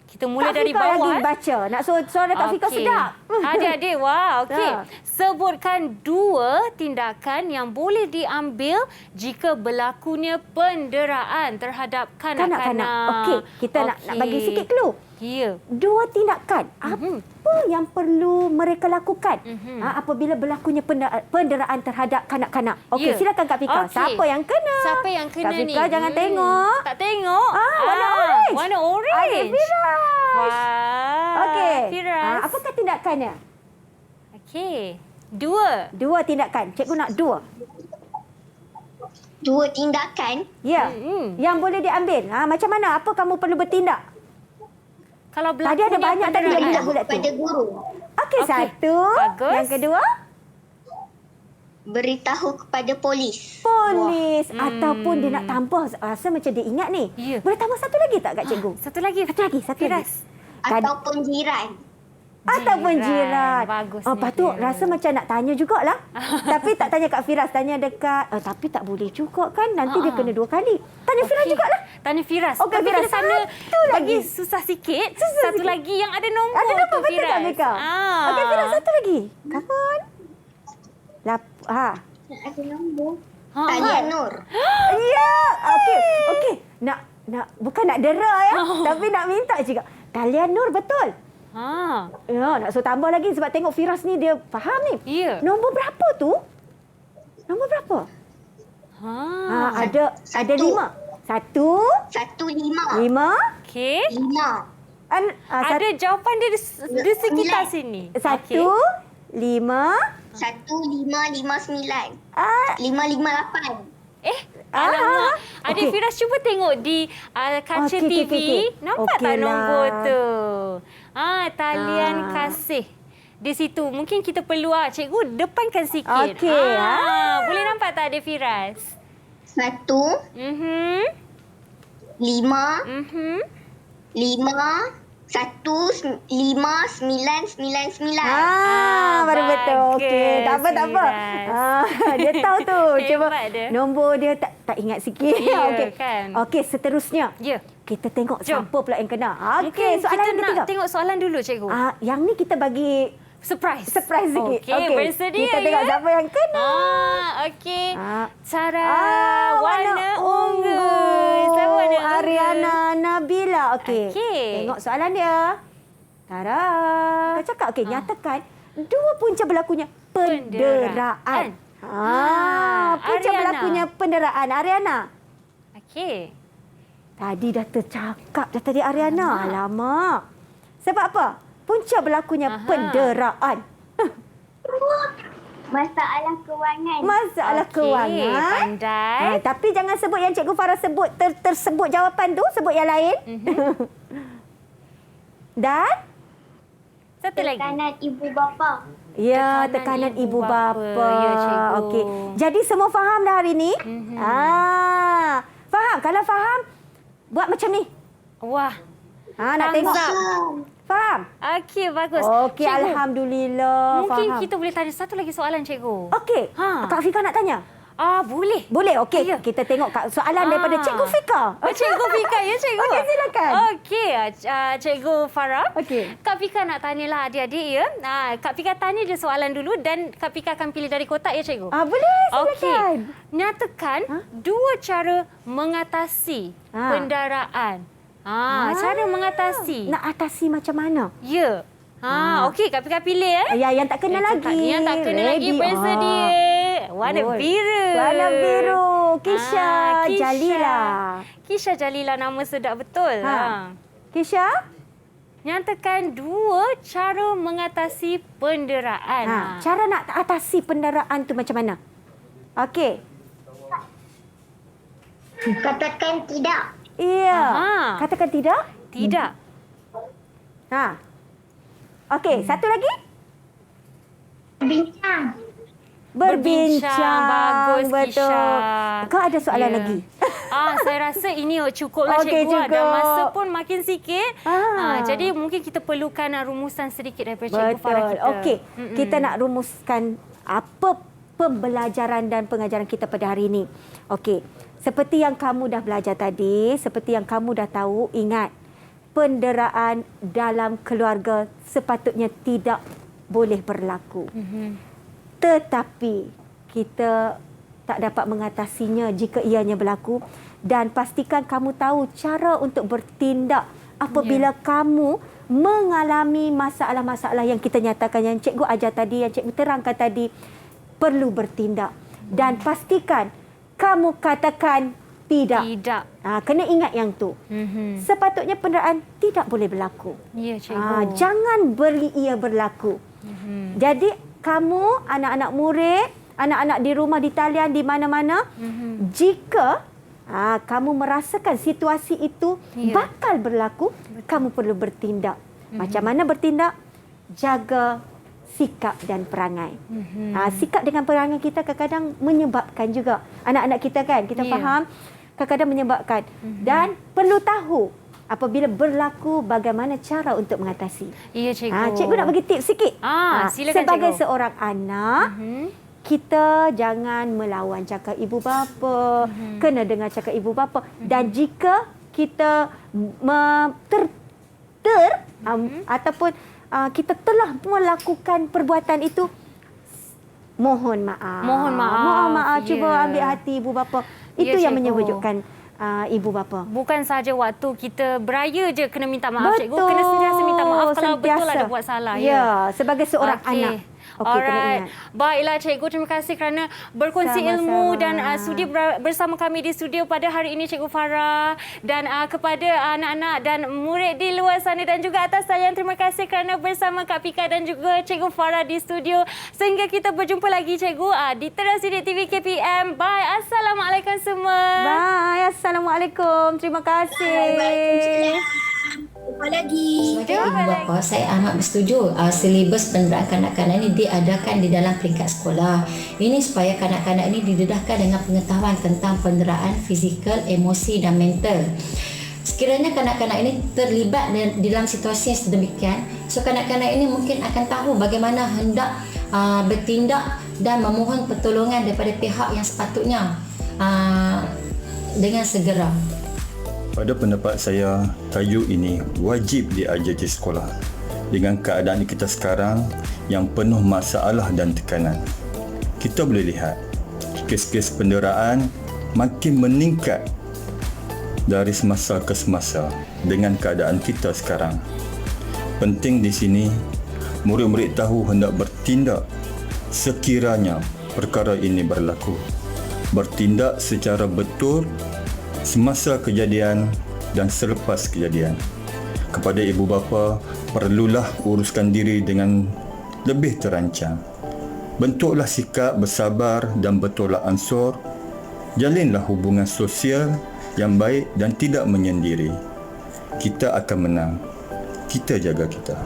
Kita mula Kak dari Fika bawah. lagi baca. Nak suara Kak Fika sedap. Adik-adik, wah, okey. Ya. Sebutkan 2 tindakan yang boleh diambil jika berlakunya penderaan terhadap kanak-kanak. Okey, kita nak bagi sikit clue. Ya. 2 tindakan. Apa yang perlu mereka lakukan apabila berlakunya penderaan terhadap kanak-kanak? Okey, Ya. silakan Kak Fika. Okey. Siapa yang kena? Siapa yang kena Kak ni? Fika jangan tengok. Tak tengok. Warna orange. Warna orange. Adik Firas. Wah. Okey. Firas. Apakah tindakannya? Okey. 2. 2 tindakan. Cikgu nak 2. 2 tindakan. Ya. Yang boleh diambil. Macam mana? Apa kamu perlu bertindak? Kalau Tadi berlakunya ada banyak tadi penderaan. bulat-bulat tu. Pada guru. Okey, Okey. 1. Bagus. Yang kedua? Beritahu kepada polis. Polis. Ataupun dia nak tambah. Rasa macam dia ingat ni. Ya. Boleh tambah satu lagi tak Kak Cikgu? Satu lagi. Satu lagi. Firas. Tadi- Ataupun jiran. Ataupun jiran. Bagus ni Lepas tu dia. rasa macam nak tanya jugalah. Tapi tak tanya Kak Firas, tanya dekat. Tapi tak boleh juga kan. Nanti dia kena 2 kali. Tanya Firas jugalah. Tanya Firas. Okey, Tapi Firas, di sana satu bagi lagi. susah sikit. Susah Satu sikit. lagi yang ada nombor. Ada nombor tu, betul tak Firas. Mika? Okey Firas, satu lagi. Come on. Ada nombor. Talian Nur. Ya, okey. Nak bukan nak dera ya, tapi nak minta juga. Talian Nur betul. Ya, nak suruh tambah lagi sebab tengok Firas ni dia faham ni. Ya. Nombor berapa tu? Nombor berapa? Ada 5. 1, 5. 5. Okey. 5. Ada jawapan dia di sekitar sini. 1, Okey. 5. 1, 5, 5, 9. 5, 5, 8. Alamak. Adik Okey. Firas cuba tengok di kaca Okey, TV. okey. Nampak tak Okeylah. nombor tu? Talian kasih. Di situ. Mungkin kita perlu cikgu depankan sikit. Okey, Boleh nampak tak Adik Firas? 1, Mhm. 5, Mhm. 5, 1, 5, 9, 9, 9. Baru betul. Okey, tak apa. Firas. Dia tahu tu. Cuba Hebat dia. nombor dia tak ingat sikit. Ya, Okey. kan? Okey, seterusnya. Ya. Kita tengok Jom. siapa pula yang kena. Mungkin Okey, soalan kita yang nak ketiga. tengok soalan dulu cikgu. Yang ni kita bagi Surprise sikit. Okey, bersedia Kita tengok ya? siapa yang kena. Okey. Ah. Cara warna ungu. Siapa warna ungu? Ariana Nabila. Okey. Okey. Tengok soalan dia. Tara. Kau cakap, nyatakan 2 punca berlakunya penderaan. Punca Ariana. berlakunya penderaan. Ariana. Okey. Tadi dah tercakap dah tadi Ariana. Alamak. Sebab apa? Punca berlakunya penderaan. Masalah kewangan. Masalah Okey, kewangan. pandai. Tapi jangan sebut yang Cikgu Farah sebut tersebut jawapan tu, sebut yang lain. Dan Satu lagi. Tekanan ibu bapa. ya, Tekanan tekanan ibu ibu bapa. bapa. Ya, cikgu. Okey. Jadi semua faham dah hari ni? Faham. Kalau faham, buat macam ni. Wah. Nak tengok. Faham? Okey, bagus. Okey, Cikgu, alhamdulillah. mungkin faham. kita boleh tanya satu lagi soalan, cikgu. Okey. Kak Fika nak tanya? Boleh. Boleh. Okey. Ya. Kita tengok soalan daripada Cikgu Fika. Cikgu Fika, ya cikgu. Okey, silakan. Okey, Cikgu Farah. Okey. Kak Fika nak tanyalah adik-adik ya. Kak Fika tanya je soalan dulu dan Kak Fika akan pilih dari kotak ya cikgu. Boleh, silakan. Okey. Nyatakan 2 cara mengatasi pendaraan. Cara mengatasi. Nak atasi macam mana? Ya. Okey, Kak Fika pilih Ya, yang tak kena lagi. Yang tak kena lagi Ready. bersedia. Warna Betul. biru. Warna biru. Kisha Jalila. Kisha Jalila, nama sedap betul. Kisha? Nyatakan 2 cara mengatasi penderaan. Cara nak atasi penderaan tu macam mana? Okey. Katakan tidak. Ya. Katakan tidak? Tidak. Okey, satu lagi? Bincang. Berbincang. Bagus, betul. Kisha. Kau ada soalan Ya. lagi? Saya rasa ini cukuplah Okey, cikgu. Dan cukup. masa pun makin sikit. Jadi mungkin kita perlukan rumusan sedikit daripada cikgu Farah kita. Okey, kita nak rumuskan apa pembelajaran dan pengajaran kita pada hari ini. Okey, seperti yang kamu dah belajar tadi, seperti yang kamu dah tahu, ingat, penderaan dalam keluarga sepatutnya tidak boleh berlaku. Tetapi kita tak dapat mengatasinya jika ianya berlaku, dan pastikan kamu tahu cara untuk bertindak apabila kamu mengalami masalah-masalah yang kita nyatakan, yang cikgu ajar tadi, yang cikgu terangkan tadi, perlu bertindak. Dan pastikan kamu katakan tidak. Tidak. Kena ingat yang tu. Sepatutnya penderaan tidak boleh berlaku. Ya, cikgu. Jangan beri ia berlaku. Jadi kamu, anak-anak murid, anak-anak di rumah, di talian, di mana-mana, jika kamu merasakan situasi itu bakal berlaku, kamu perlu bertindak. Macam mana bertindak? Jaga sikap dan perangai. Sikap dengan perangai kita kadang-kadang menyebabkan juga anak-anak kita kan, kita faham, kadang-kadang menyebabkan. Dan perlu tahu apabila berlaku, bagaimana cara untuk mengatasi? Ya, cikgu. Cikgu nak bagi tips sikit. Silakan, sebagai cikgu. seorang anak, kita jangan melawan cakap ibu bapa, kena dengar cakap ibu bapa. Dan jika kita ataupun kita telah melakukan perbuatan itu, mohon maaf. Mohon maaf. Mohon maaf. Cuba Ya. ambil hati ibu bapa. Ya, Itu yang cikgu. menyewujudkan ibu bapa. Bukan sahaja waktu kita beraya je kena minta maaf, cikgu. Kena sentiasa minta maaf kalau betul ada buat salah. Ya, sebagai seorang anak. Okey, kena Alright. ingat. Baiklah, cikgu. Terima kasih kerana berkongsi Sama-sama. ilmu dan sudi bersama kami di studio pada hari ini, Cikgu Farah. Dan kepada anak-anak dan murid di luar sana dan juga atas talian, terima kasih kerana bersama Kak Pika dan juga Cikgu Farah di studio. Sehingga kita berjumpa lagi, cikgu, di Teras Didik TV KPM. Bye. Assalamualaikum semua. Bye. Assalamualaikum. Terima kasih. Jumpa lagi. Sebagai ibu bapa, saya amat bersetuju silibus penderaan kanak-kanak ini diadakan di dalam peringkat sekolah. Ini supaya kanak-kanak ini didedahkan dengan pengetahuan tentang penderaan fizikal, emosi dan mental. Sekiranya kanak-kanak ini terlibat di dalam situasi yang sedemikian, so kanak-kanak ini mungkin akan tahu bagaimana hendak bertindak dan memohon pertolongan daripada pihak yang sepatutnya dengan segera. Pada pendapat saya, tajuk ini wajib diajar di sekolah dengan keadaan kita sekarang yang penuh masalah dan tekanan. Kita boleh lihat kes-kes penderaan makin meningkat dari semasa ke semasa dengan keadaan kita sekarang. Penting di sini, murid-murid tahu hendak bertindak sekiranya perkara ini berlaku. Bertindak secara betul semasa kejadian dan selepas kejadian. Kepada ibu bapa, perlulah uruskan diri dengan lebih terancang. Bentuklah sikap bersabar dan bertolak ansur. Jalinlah hubungan sosial yang baik dan tidak menyendiri. Kita akan menang. Kita jaga kita.